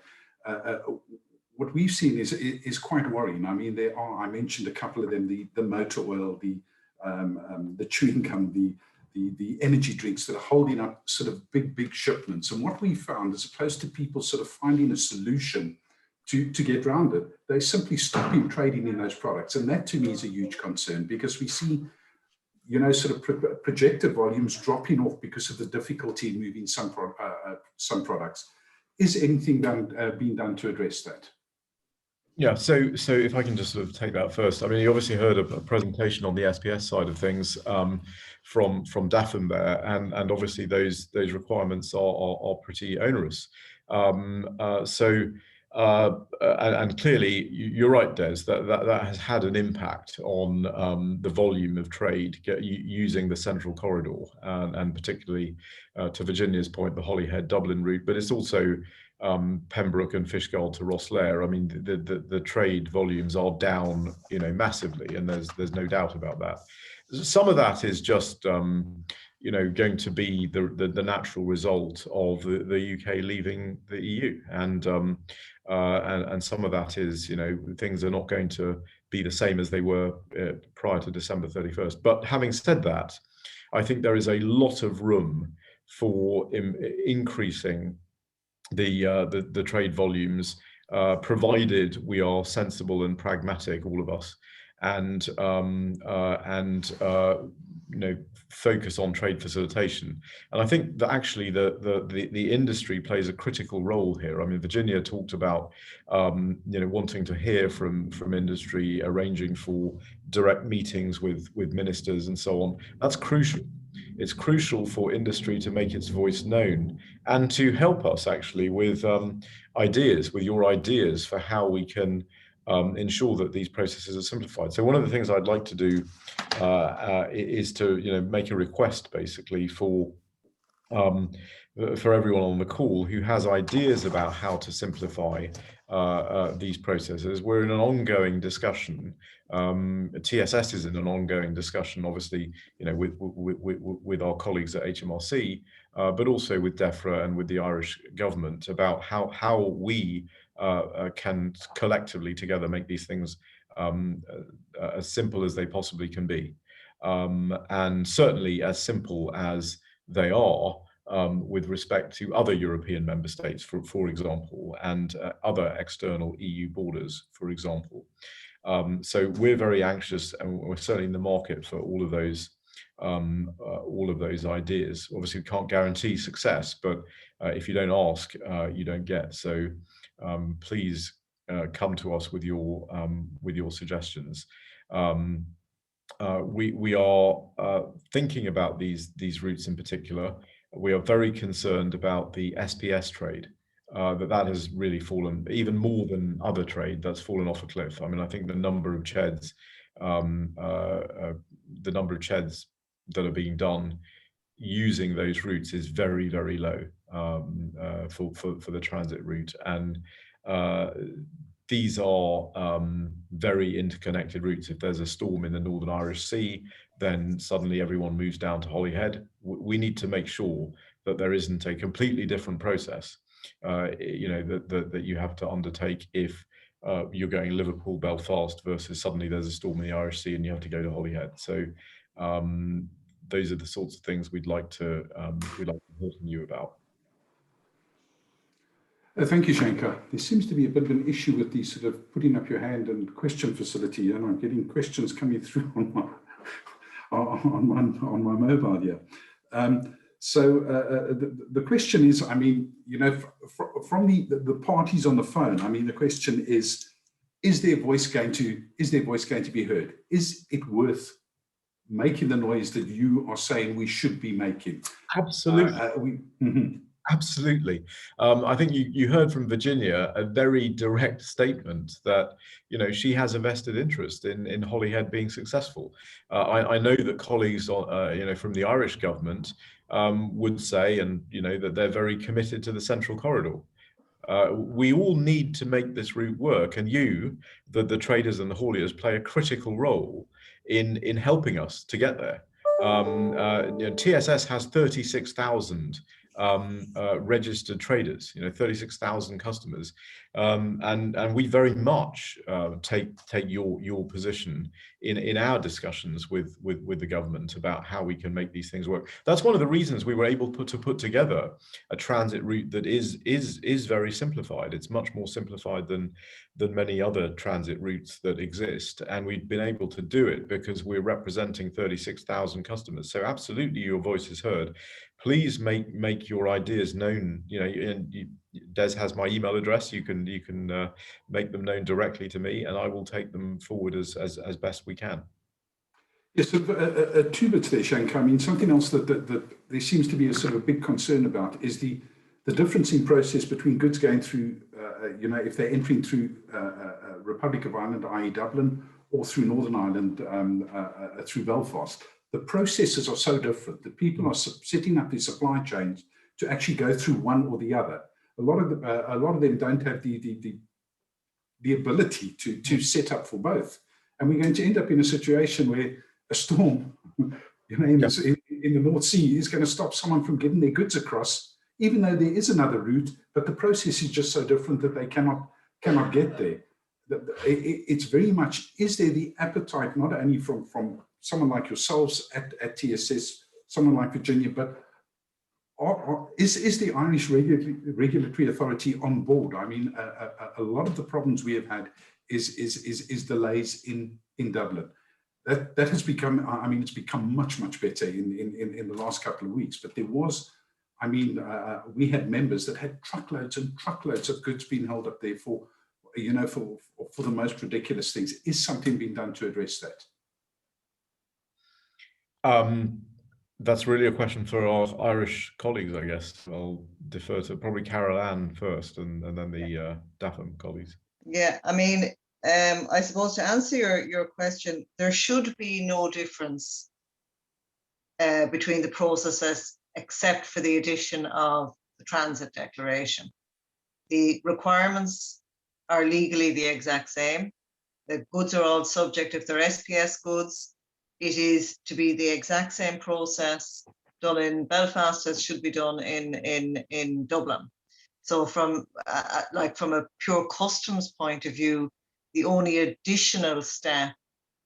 What we've seen is quite worrying. I mean, I mentioned a couple of them: the motor oil, the chewing gum, the energy drinks that are holding up sort of big shipments. And what we found, as opposed to people sort of finding a solution to get around it, they're simply stopping trading in those products. And that to me is a huge concern, because we see, sort of projected volumes dropping off because of the difficulty in moving some products. Is anything being done to address that? Yeah, so if I can just sort of take that first. I mean, you obviously heard a presentation on the SPS side of things from Daphne there, and obviously those requirements are pretty onerous. And clearly, you're right, Des, that has had an impact on the volume of trade using the central corridor, and particularly to Virginia's point, the Holyhead Dublin route, but it's also Pembroke and Fishguard to Rosslare. I mean, the trade volumes are down, massively, and there's no doubt about that. Some of that is just going to be the natural result of the UK leaving the EU, and some of that is, things are not going to be the same as they were prior to December 31st. But having said that, I think there is a lot of room for increasing the trade volumes, provided we are sensible and pragmatic, all of us, and focus on trade facilitation. And I think that actually the industry plays a critical role here. I mean, Virginia talked about wanting to hear from industry, arranging for direct meetings with ministers and so on. That's crucial. It's crucial for industry to make its voice known and to help us actually with ideas, with your ideas for how we can ensure that these processes are simplified. So one of the things I'd like to do is to make a request basically for everyone on the call who has ideas about how to simplify these processes. We're in an ongoing discussion. TSS is in an ongoing discussion, obviously, with our colleagues at HMRC, but also with DEFRA and with the Irish government about how we can collectively together make these things as simple as they possibly can be, and certainly as simple as they are with respect to other European member states, for example, and other external EU borders, for example. So we're very anxious, and we're certainly in the market for all of those ideas. Obviously, we can't guarantee success, but if you don't ask, you don't get. So please come to us with your suggestions. We are thinking about these routes in particular. We are very concerned about the SPS trade, that has really fallen, even more than other trade, that's fallen off a cliff. I mean, I think the number of CHEDs that are being done using those routes is very, very low for the transit route. And these are very interconnected routes. If there's a storm in the Northern Irish Sea, then suddenly everyone moves down to Holyhead. We need to make sure that there isn't a completely different process, that you have to undertake if you're going Liverpool, Belfast versus suddenly there's a storm in the Irish Sea and you have to go to Holyhead. So those are the sorts of things we'd like to hear from you about. Thank you, Shanker. There seems to be a bit of an issue with the sort of putting up your hand and question facility, and I'm getting questions coming through on my mobile here. So the question is, I mean, from the parties on the phone, I mean, the question is their voice going to be heard? Is it worth making the noise that you are saying we should be making? Absolutely. Absolutely. I think you heard from Virginia a very direct statement that she has a vested interest in Holyhead being successful. I know that colleagues from the Irish government would say, and that they're very committed to the Central Corridor. We all need to make this route work, and the traders and the hauliers, play a critical role in helping us to get there. TSS has 36,000 registered traders, 36,000 customers, and we very much take your position in our discussions with the government about how we can make these things work. That's one of the reasons we were able to put together a transit route that is very simplified. It's much more simplified than many other transit routes that exist, and we've been able to do it because we're representing 36,000 customers. So absolutely, your voice is heard. Please make your ideas known. Des has my email address. You can make them known directly to me, and I will take them forward as best we can. Yes, so, two bits there, Shanker. I mean, something else that there seems to be a sort of a big concern about is the difference in process between goods going through, if they're entering through Republic of Ireland, i.e. Dublin, or through Northern Ireland through Belfast. The processes are so different that people are setting up their supply chains to actually go through one or the other. A lot of them don't have the ability to set up for both, and we're going to end up in a situation where a storm, in in the North Sea is going to stop someone from getting their goods across, even though there is another route, but the process is just so different that they cannot get there. It's very much, is there the appetite, not only from someone like yourselves at TSS, someone like Virginia, but is the Irish regulatory authority on board? I mean, a lot of the problems we have had is delays in Dublin. That has become, I mean, it's become much better in the last couple of weeks. But there was, I mean, we had members that had truckloads and truckloads of goods being held up there for, you know, for the most ridiculous things. Is something being done to address that? That's really a question for our Irish colleagues, I guess. I'll defer to probably Carol Ann first, and then the DAFM colleagues. Yeah, I mean, I suppose to answer your question, there should be no difference between the processes except for the addition of the transit declaration. The requirements are legally the exact same. The goods are all subject, if they're SPS goods, it is to be the exact same process done in Belfast as should be done in Dublin. So from a pure customs point of view, the only additional step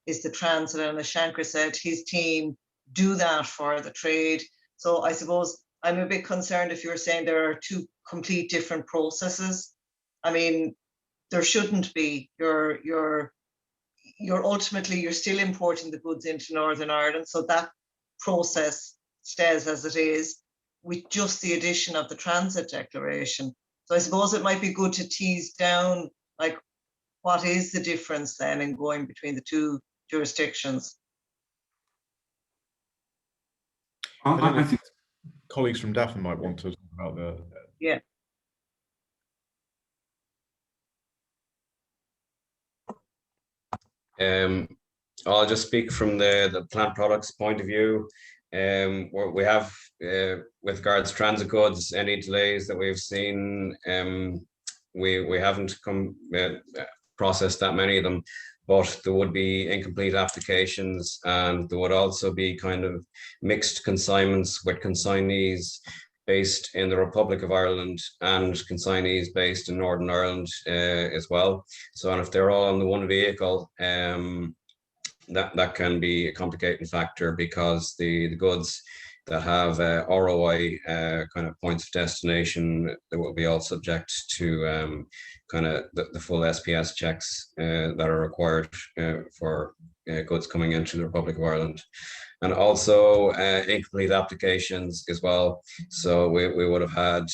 is the transit, and as Shankar said, his team do that for the trade. So I suppose I'm a bit concerned if you're saying there are two complete different processes. I mean, there shouldn't be. You're ultimately, you're still importing the goods into Northern Ireland, so that process stays as it is, with just the addition of the transit declaration. So I suppose it might be good to tease down, like, what is the difference then in going between the two jurisdictions? I think colleagues from DAFM might want to talk about the... Yeah. I'll just speak from the plant products point of view. We have, with regards to transit goods, any delays that we've seen, we haven't processed that many of them, but there would be incomplete applications, and there would also be kind of mixed consignments with consignees based in the Republic of Ireland and consignees based in Northern Ireland as well. So, and if they're all on the one vehicle, that can be a complicating factor, because the goods that have ROI kind of points of destination, they will be all subject to kind of the full SPS checks that are required for goods coming into the Republic of Ireland. And also incomplete applications as well. So we would have had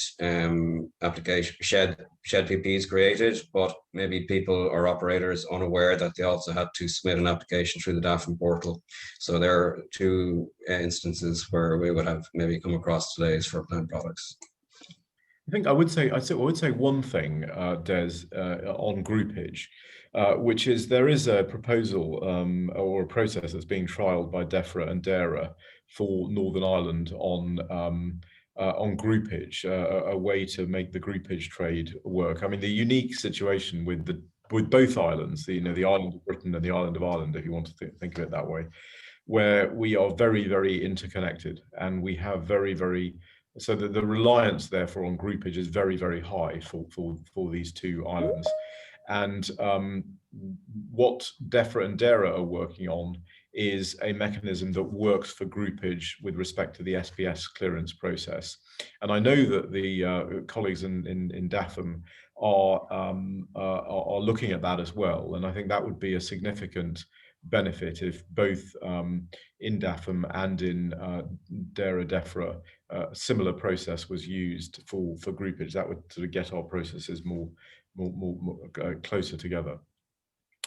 application shed PPs created, but maybe people or operators unaware that they also had to submit an application through the DAFM portal. So there are two instances where we would have maybe come across delays for plant products. I think I would say one thing, Des, on groupage, which is there is a proposal or a process that's being trialled by DEFRA and DERA for Northern Ireland on groupage, a way to make the groupage trade work. I mean, the unique situation with both islands, the island of Britain and the island of Ireland, if you want to think of it that way, where we are very, very interconnected, and we have so the reliance therefore on groupage is very, very high for these two islands. And what DEFRA and DERA are working on is a mechanism that works for groupage with respect to the SPS clearance process. And I know that the colleagues in DAFM are looking at that as well. And I think that would be a significant benefit if both in DAFM and in DERA-DEFRA similar process was used for groupage. That would sort of get our processes more closer together.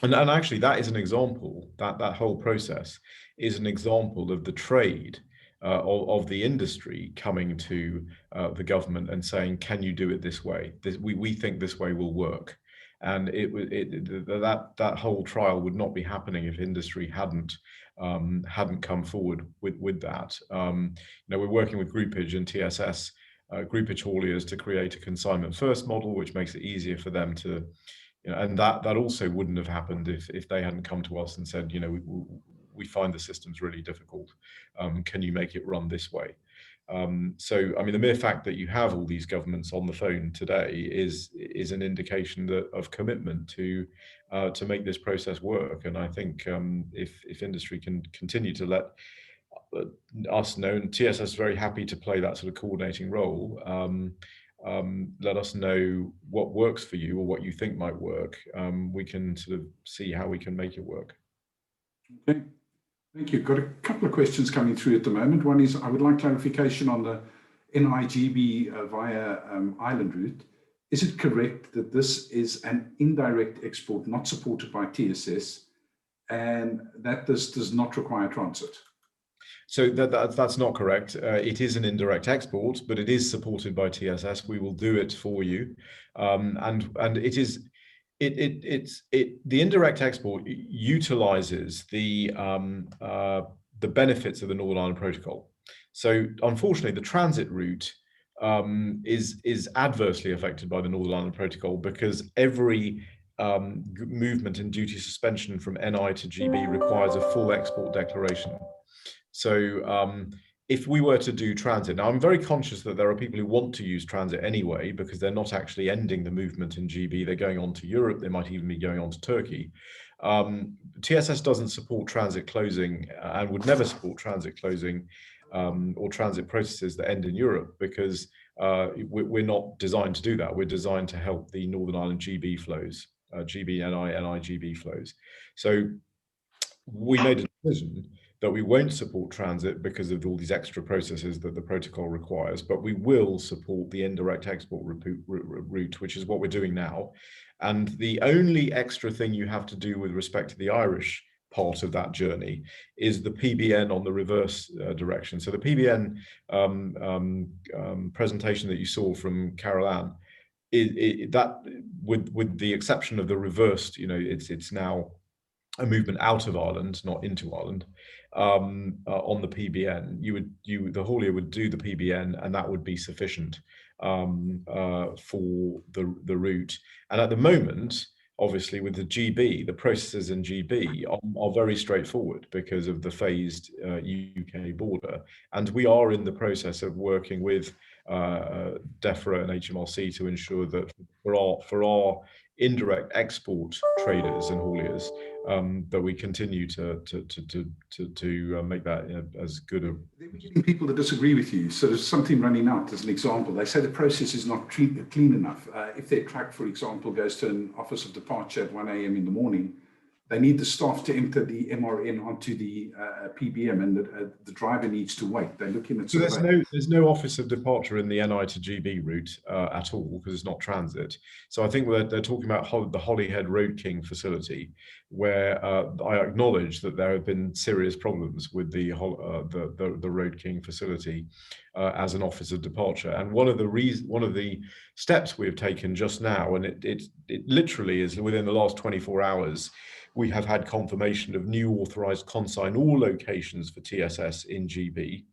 And actually that is an example, that whole process is an example of the trade of the industry coming to the government and saying, can you do it this way? We think this way will work. And that whole trial would not be happening if industry hadn't come forward with that. We're working with groupage and TSS groupage hauliers to create a consignment first model, which makes it easier for them to, and that also wouldn't have happened if they hadn't come to us and said, we find the system's really difficult. Can you make it run this way? So, I mean, the mere fact that you have all these governments on the phone today is an indication of commitment to make this process work. And I think if industry can continue to let us know, and TSS is very happy to play that sort of coordinating role, let us know what works for you or what you think might work. We can sort of see how we can make it work. Okay. Thank you. Got a couple of questions coming through at the moment. One is, I would like clarification on the NIGB via island route. Is it correct that this is an indirect export not supported by TSS and that this does not require transit? So that's not correct. It is an indirect export, but it is supported by TSS. We will do it for you, and it is. The indirect export utilizes the benefits of the Northern Ireland Protocol. So unfortunately, the transit route is adversely affected by the Northern Ireland Protocol because every movement in duty suspension from NI to GB requires a full export declaration. So if we were to do transit, now I'm very conscious that there are people who want to use transit anyway because they're not actually ending the movement in GB. They're going on to Europe. They might even be going on to Turkey. TSS doesn't support transit closing and would never support transit closing or transit processes that end in Europe because we're not designed to do that. We're designed to help the Northern Ireland GB flows, GB, NI, GB flows. So we made a decision that we won't support transit because of all these extra processes that the protocol requires, but we will support the indirect export route, which is what we're doing now. And the only extra thing you have to do with respect to the Irish part of that journey is the PBN on the reverse direction. So the PBN presentation that you saw from Carol Ann, that with the exception of the reversed, it's now a movement out of Ireland, not into Ireland, on the PBN. The haulier would do the PBN, and that would be sufficient for the route. And at the moment, obviously, with the GB, the processes in GB are very straightforward because of the phased UK border, and we are in the process of working with DEFRA and HMRC to ensure that for our indirect export traders and hauliers, that we continue to make that as good a. We're getting people that disagree with you. So there's something running out as an example. They say the process is not clean enough. If their truck, for example, goes to an office of departure at 1 a.m. in the morning, they need the staff to enter the MRN onto the PBM, and the driver needs to wait. They're looking at. So there's no office of departure in the NI to GB route at all because it's not transit. So I think they're talking about the Holyhead Road King facility, where I acknowledge that there have been serious problems with the Road King facility as an office of departure. And one of the steps we have taken just now, and it literally is within the last 24 hours. We have had confirmation of new authorised consignor locations for TSS in GB.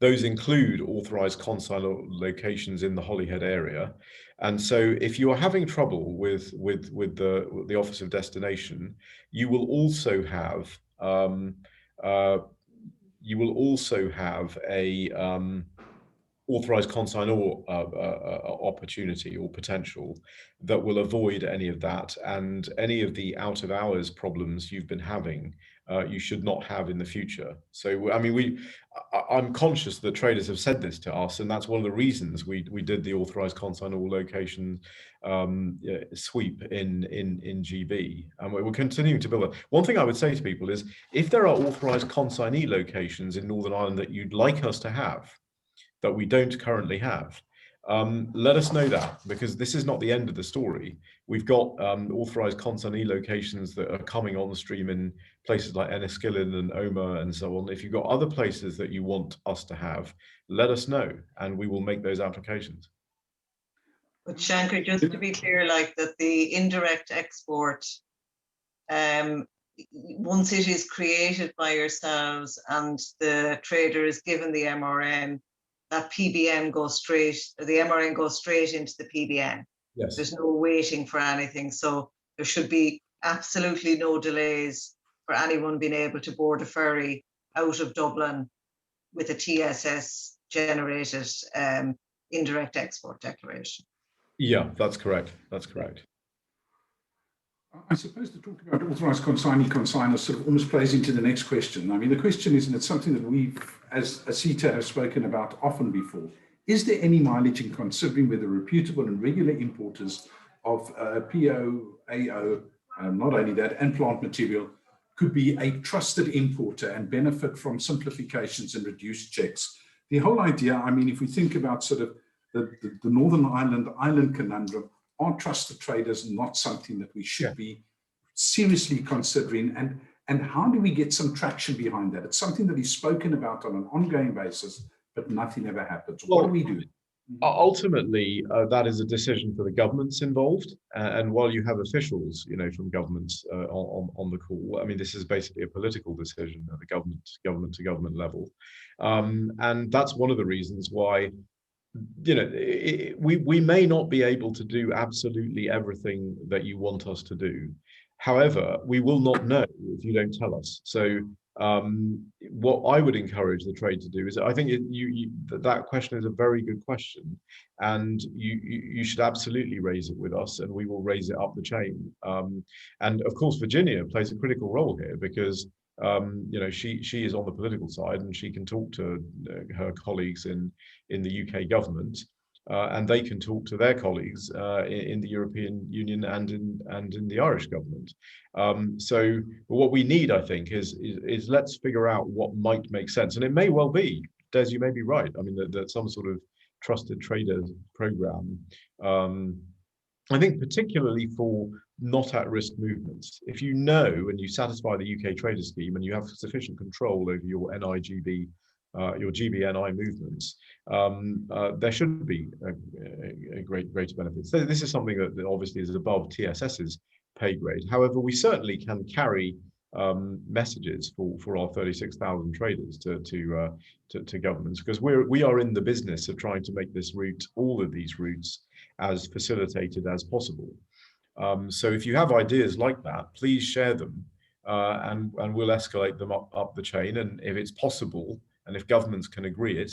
Those include authorised consignor locations in the Holyhead area. And so if you are having trouble with the Office of Destination, you will also have a authorised consignor opportunity or potential that will avoid any of that, and any of the out of hours problems you've been having you should not have in the future. So I mean, I'm conscious that traders have said this to us, and that's one of the reasons we did the authorised consignor location sweep in GB, and we're continuing to build it. One thing I would say to people is, if there are authorised consignee locations in Northern Ireland that you'd like us to have, that we don't currently have, let us know that, because this is not the end of the story. We've got authorised consignee locations that are coming on the stream in places like Enniskillen and Omagh and so on. If you've got other places that you want us to have, let us know, and we will make those applications. But Shankar, just to be clear, like that the indirect export, once it is created by yourselves and the trader is given the MRN, that PBN goes straight, the MRN goes straight into the PBN. Yes. There's no waiting for anything. So there should be absolutely no delays for anyone being able to board a ferry out of Dublin with a TSS generated indirect export declaration. Yeah, that's correct. That's correct. I suppose to talk about authorised consignor sort of almost plays into the next question. I mean, the question is, and it's something that we, as ACITA, have spoken about often before, is there any mileage in considering whether reputable and regular importers of PO, AO, not only that, and plant material could be a trusted importer and benefit from simplifications and reduced checks? The whole idea, I mean, if we think about sort of the Northern Ireland conundrum, are trusted traders not something that we should be seriously considering? And how do we get some traction behind that? It's something that is spoken about on an ongoing basis, but nothing ever happens. What do we do? Ultimately, that is a decision for the governments involved. And while you have officials, you know, from governments on the call, I mean, this is basically a political decision at the government to government level. And that's one of the reasons why, you know, we may not be able to do absolutely everything that you want us to do. However, we will not know if you don't tell us. So what I would encourage the trade to do is, I think that question is a very good question, and you should absolutely raise it with us, and we will raise it up the chain. And of course, Virginia plays a critical role here because you know, she is on the political side, and she can talk to her colleagues in the UK government, and they can talk to their colleagues in the European Union and in the Irish government. So what we need, I think, is let's figure out what might make sense, and it may well be, Des, you may be right. I mean, that some sort of trusted trader program. I think particularly for not at-risk movements, if you know and you satisfy the UK trader scheme and you have sufficient control over your NIGB, your GBNI movements, there should be a greater benefit. So this is something that obviously is above TSS's pay grade. However, we certainly can carry messages for our 36,000 traders to governments, because we are in the business of trying to make this route, all of these routes, as facilitated as possible. So if you have ideas like that, please share them, and we'll escalate them up the chain. And if it's possible, and if governments can agree it,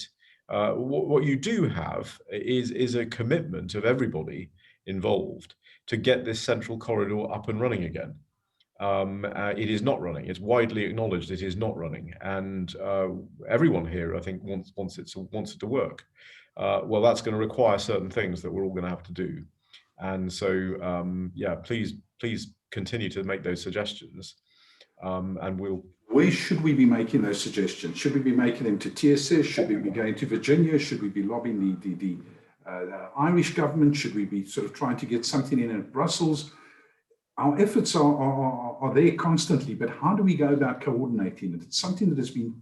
what you do have is a commitment of everybody involved to get this central corridor up and running again. It is not running. It's widely acknowledged it is not running, and everyone here, I think, wants it to work. Well, that's going to require certain things that we're all going to have to do, and so yeah, please continue to make those suggestions, and we'll. Where should we be making those suggestions? Should we be making them to TSS? Should we be going to Virginia? Should we be lobbying the Irish government? Should we be sort of trying to get something in at Brussels? Our efforts are there constantly, but how do we go about coordinating it? It's something that has been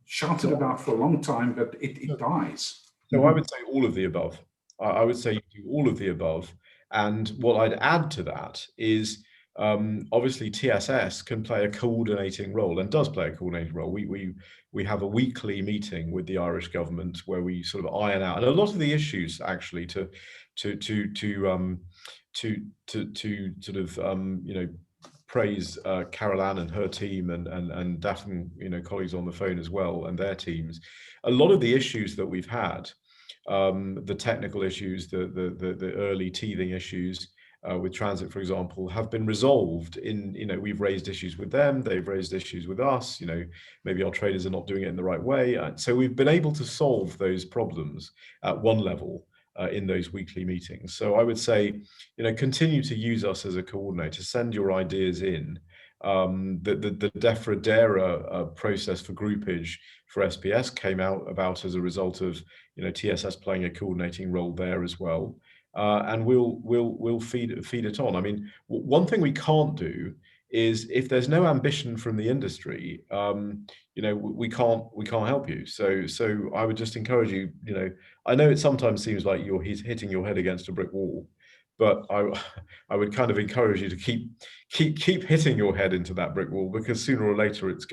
shouted about for a long time, but it dies. So I would say all of the above. I would say you do all of the above. And what I'd add to that is, obviously TSS can play a coordinating role, and does play a coordinating role. We have a weekly meeting with the Irish government where we sort of iron out, and a lot of the issues actually to sort of you know, praise Carol Ann and her team, and Daphne, you know, colleagues on the phone as well, and their teams. A lot of the issues that we've had, the technical issues, the early teething issues with transit, for example, have been resolved in, you know, we've raised issues with them, they've raised issues with us, you know, maybe our traders are not doing it in the right way. So we've been able to solve those problems at one level in those weekly meetings. So I would say, you know, continue to use us as a coordinator, send your ideas in. The DEFRA process for groupage for SPS came about as a result of, you know, TSS playing a coordinating role there as well, and we'll feed it on. I mean, one thing we can't do is, if there's no ambition from the industry, you know, we can't help you. So I would just encourage you. You know, I know it sometimes seems like you're hitting your head against a brick wall, but I would kind of encourage you to keep hitting your head into that brick wall, because sooner or later it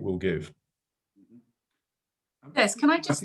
will give. Yes, can I just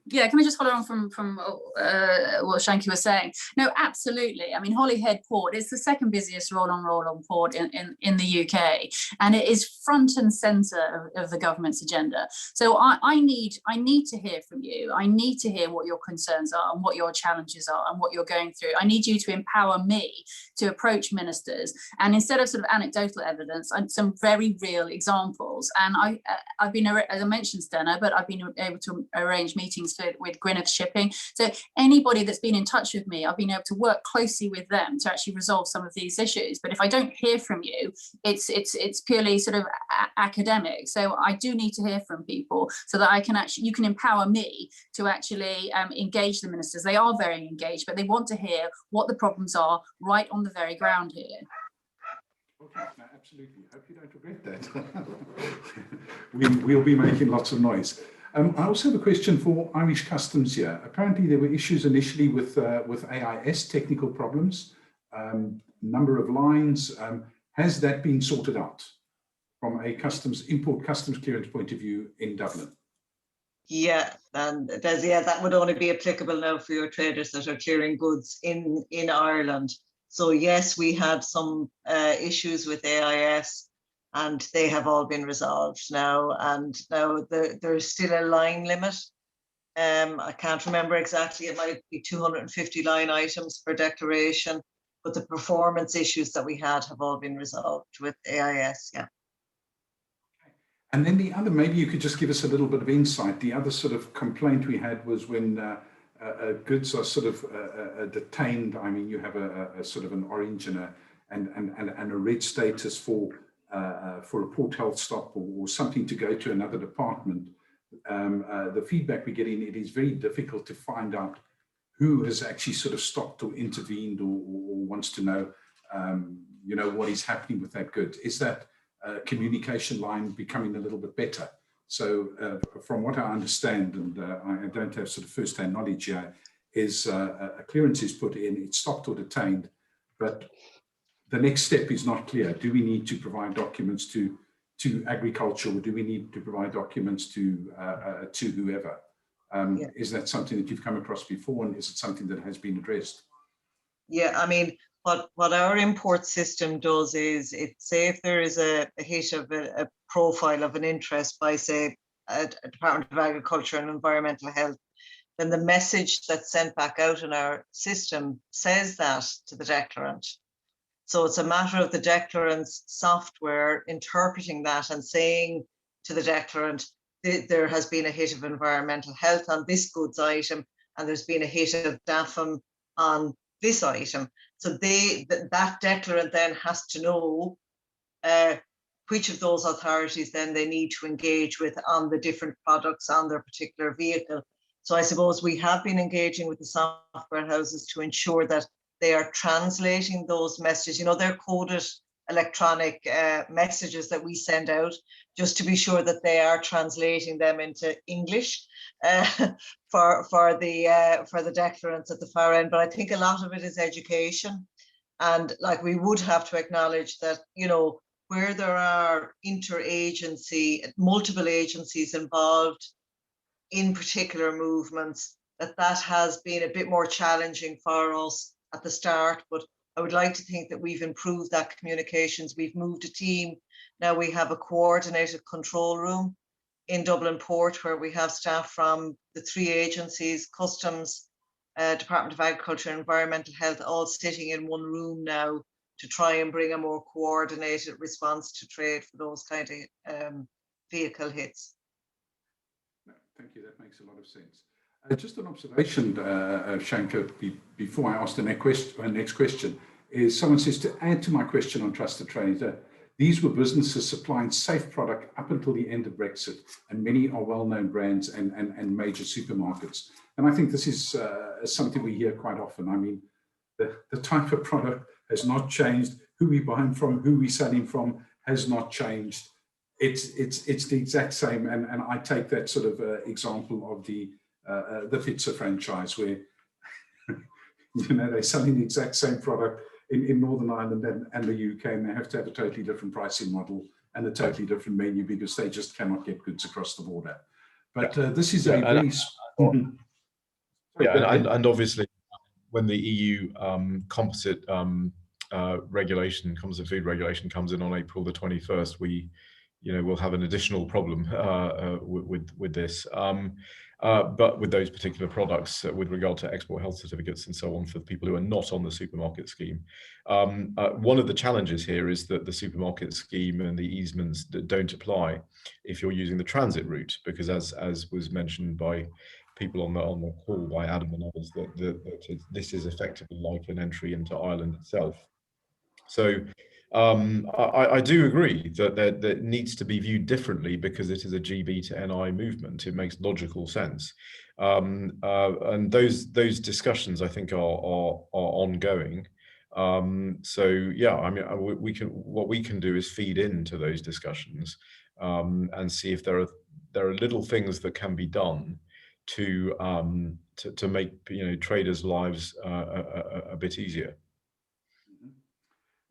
Yeah, can I just follow on from what Shanky was saying? No, absolutely. I mean, Holyhead Port is the second busiest roll-on port in the UK, and it is front and centre of the government's agenda. So I need to hear from you. I need to hear what your concerns are and what your challenges are and what you're going through. I need you to empower me to approach ministers, and instead of sort of anecdotal evidence, some very real examples. And I've been, as I mentioned, Stena, but I've been able to arrange meetings with Gwynedd Shipping. So anybody that's been in touch with me, I've been able to work closely with them to actually resolve some of these issues. But if I don't hear from you, it's purely sort of academic. So I do need to hear from people so that you can empower me to actually engage the ministers. They are very engaged, but they want to hear what the problems are right on the very ground here. Okay, no, absolutely. Hope you don't regret that. We'll be making lots of noise. I also have a question for Irish Customs here. Apparently there were issues initially with AIS, technical problems, number of lines. Has that been sorted out from a import customs clearance point of view in Dublin? Yeah, and that would only be applicable now for your traders that are clearing goods in Ireland. So yes, we had some issues with AIS, and they have all been resolved now. And now there's still a line limit. I can't remember exactly, it might be 250 line items per declaration, but the performance issues that we had have all been resolved with AIS, yeah. And then the other, maybe you could just give us a little bit of insight. The other sort of complaint we had was when goods are sort of detained. I mean, you have a sort of an orange and a red status for a port health stop or something to go to another department. The feedback we get in, it is very difficult to find out who has actually sort of stopped or intervened or wants to know, what is happening with that good. Is that communication line becoming a little bit better? So from what I understand, and I don't have sort of first-hand knowledge here, is a clearance is put in, it's stopped or detained, but the next step is not clear. Do we need to provide documents to agriculture, or do we need to provide documents to whoever? Yeah. Is that something that you've come across before, and is it something that has been addressed? Yeah, I mean, what our import system does is, say if there is a hit of a profile of an interest by, say, a Department of Agriculture and Environmental Health, then the message that's sent back out in our system says that to the declarant. So it's a matter of the declarant's software interpreting that and saying to the declarant, there has been a hit of environmental health on this goods item, and there's been a hit of DAFM on this item. So that declarant then has to know which of those authorities then they need to engage with on the different products on their particular vehicle. So I suppose we have been engaging with the software houses to ensure that they are translating those messages. They're coded electronic messages that we send out, just to be sure that they are translating them into English for the declarants at the far end. But I think a lot of it is education, and like we would have to acknowledge that where there are multiple agencies involved in particular movements, that has been a bit more challenging for us at the start. But I would like to think that we've improved that communications. We've moved a team. Now we have a coordinated control room in Dublin Port, where we have staff from the three agencies, Customs, Department of Agriculture and Environmental Health, all sitting in one room now to try and bring a more coordinated response to trade for those kind of vehicle hits. Thank you, that makes a lot of sense. Just an observation, Shanka, before I ask the next question, is someone says, to add to my question on trusted trade, these were businesses supplying safe product up until the end of Brexit, and many are well-known brands and major supermarkets. And I think this is something we hear quite often. I mean, the type of product has not changed. Who we buy them from, who we sell them from has not changed. It's the exact same. And I take that sort of example of the pizza franchise, where they're selling the exact same product in Northern Ireland and the UK, and they have to have a totally different pricing model and a totally different menu because they just cannot get goods across the border. But this is a very Yeah, and obviously when the EU composite composite food regulation comes in on April the 21st, we'll have an additional problem with this. But with those particular products, with regard to export health certificates and so on, for the people who are not on the supermarket scheme, one of the challenges here is that the supermarket scheme and the easements don't apply if you're using the transit route, because as was mentioned by people on the call, by Adam and others, that this is effectively like an entry into Ireland itself. So I do agree that needs to be viewed differently, because it is a GB to NI movement. It makes logical sense, and those discussions, I think, are ongoing. So yeah, I mean, what we can do is feed into those discussions and see if there are little things that can be done to make traders' lives a bit easier.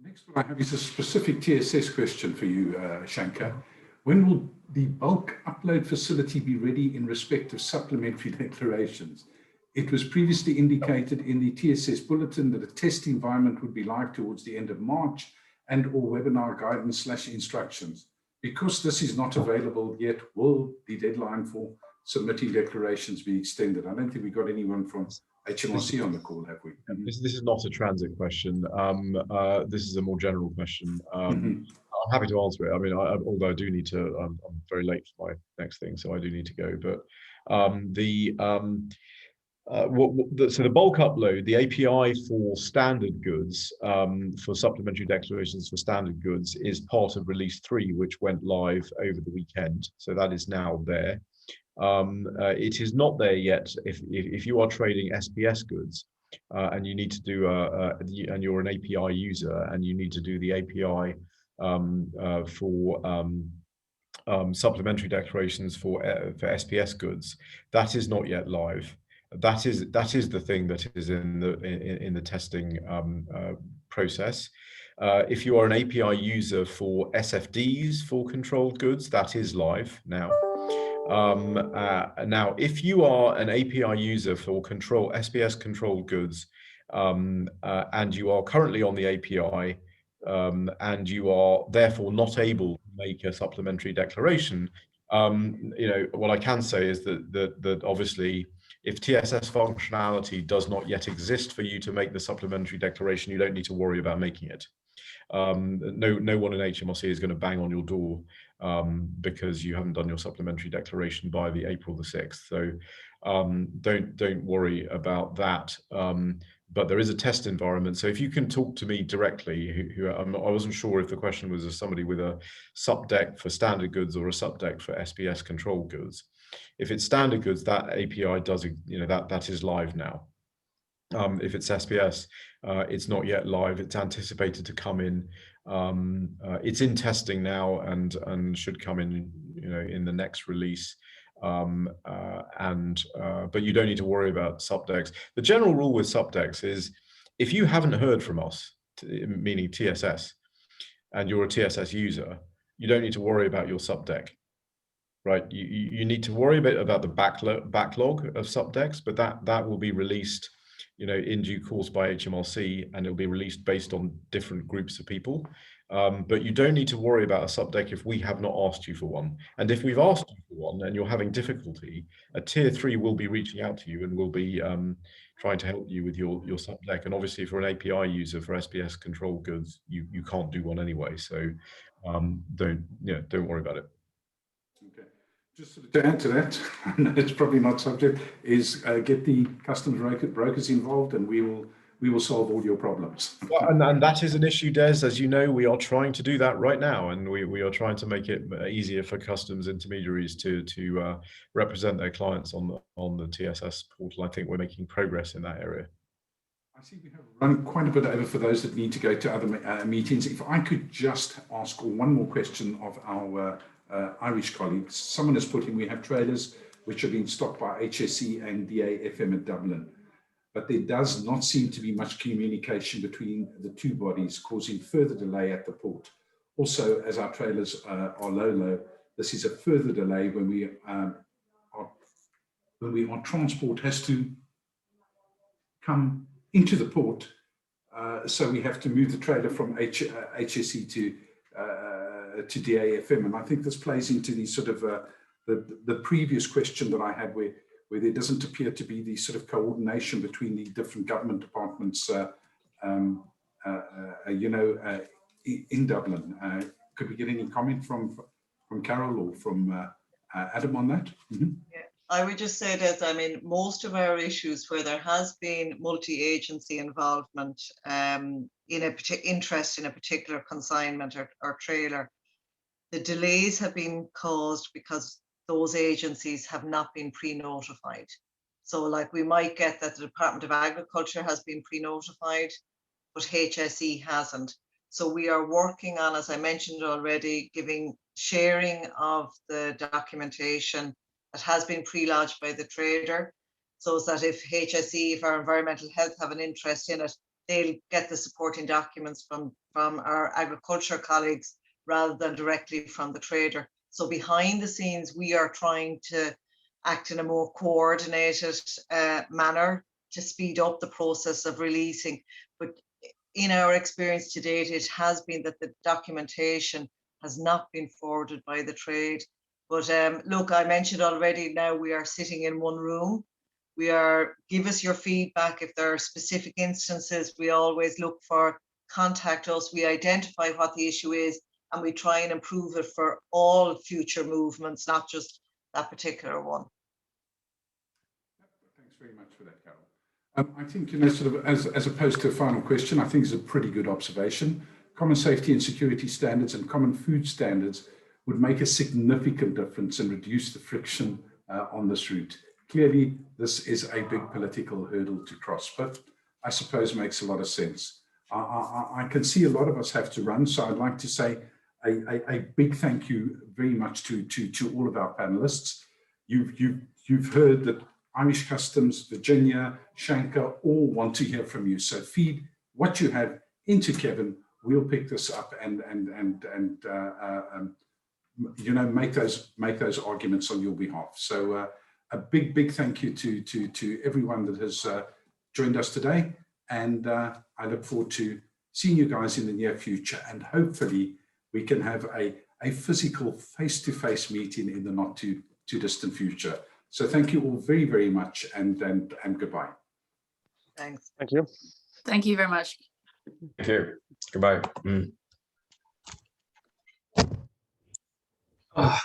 Next one I have is a specific TSS question for you, Shankar. When will the bulk upload facility be ready in respect of supplementary declarations? It was previously indicated in the TSS bulletin that a test environment would be live towards the end of March, and or webinar guidance / instructions. Because this is not available yet, will the deadline for submitting declarations be extended? I don't think we got anyone from HMRC on the call, have we? This is not a transit question. This is a more general question. I'm happy to answer it. I mean, although I do need to, I'm very late for my next thing, so I do need to go. But so the bulk upload, the API for standard goods, for supplementary declarations for standard goods, is part of release 3, which went live over the weekend. So that is now there. It is not there yet if you are trading SPS goods and you need to do and you're an API user and you need to do the API for supplementary declarations for SPS goods. That is not yet live. That is the thing that is in the testing process. If you are an API user for SFDs for controlled goods, that is live now. Now, if you are an API user for SPS controlled goods, and you are currently on the API, and you are therefore not able to make a supplementary declaration, what I can say is that obviously, if TSS functionality does not yet exist for you to make the supplementary declaration, you don't need to worry about making it. No one in HMRC is going to bang on your door because you haven't done your supplementary declaration by the April the 6th. So don't worry about that. But there is a test environment. So if you can talk to me directly, I wasn't sure if the question was as somebody with a subdeck for standard goods or a subdeck for SPS controlled goods. If it's standard goods, that API does, that is live now. If it's SPS, it's not yet live. It's anticipated to come in. It's in testing now and should come in, in the next release. But you don't need to worry about subdecks. The general rule with subdecks is if you haven't heard from us, meaning TSS, and you're a TSS user, you don't need to worry about your subdeck. Right, you need to worry a bit about the backlog of subdecks, but that will be released, in due course by HMRC, and it'll be released based on different groups of people. But you don't need to worry about a subdeck if we have not asked you for one. And if we've asked you for one and you're having difficulty, a tier 3 will be reaching out to you and will be trying to help you with your subdeck. And obviously, for an API user for SPS controlled goods, you can't do one anyway. So don't worry about it. Okay. Just to add to that, it's probably not subject, is get the customs brokers involved, and we will solve all your problems. Well, and that is an issue, Des. As you know, we are trying to do that right now, and we are trying to make it easier for customs intermediaries to represent their clients on the TSS portal. I think we're making progress in that area. I see we have run quite a bit over for those that need to go to other meetings. If I could just ask one more question of our Irish colleagues. Someone has put in, we have traders which are being stopped by HSE and DAFM at Dublin, but there does not seem to be much communication between the two bodies, causing further delay at the port. Also, as our trailers are low, this is a further delay when we are transport has to come into the port. So we have to move the trailer from HSE to DAFM. And I think this plays into the sort of the previous question that I had, where there doesn't appear to be the sort of coordination between the different government departments, in Dublin. Could we get any comment from Carol or from Adam on that? Mm-hmm. Yeah, I would just say that, I mean, most of our issues where there has been multi-agency involvement in interest in a particular consignment or trailer, the delays have been caused because those agencies have not been pre-notified. So like we might get that the Department of Agriculture has been pre-notified, but HSE hasn't. So we are working on, as I mentioned already, sharing of the documentation that has been pre-lodged by the trader, so that if HSE, if our environmental health have an interest in it, they'll get the supporting documents from our agriculture colleagues rather than directly from the trader. So behind the scenes, we are trying to act in a more coordinated manner to speed up the process of releasing. But in our experience to date, it has been that the documentation has not been forwarded by the trade. But look, I mentioned already, now we are sitting in one room. Give us your feedback. If there are specific instances, we always look for, contact us. We identify what the issue is and we try and improve it for all future movements, not just that particular one. Thanks very much for that, Carol. I think, sort of as opposed to a final question, I think it's a pretty good observation. Common safety and security standards and common food standards would make a significant difference and reduce the friction on this route. Clearly, this is a big political hurdle to cross, but I suppose makes a lot of sense. I can see a lot of us have to run, so I'd like to say a big thank you very much to all of our panelists. You've heard that Irish Customs, Virginia, Shanker all want to hear from you. So feed what you have into Kevin. We'll pick this up and make those arguments on your behalf. So a big thank you to everyone that has joined us today, and I look forward to seeing you guys in the near future, and hopefully we can have a physical face-to-face meeting in the not too distant future. So thank you all very, very much, and goodbye. Thanks. Thank you. Thank you very much. Thank you. Goodbye. Oh.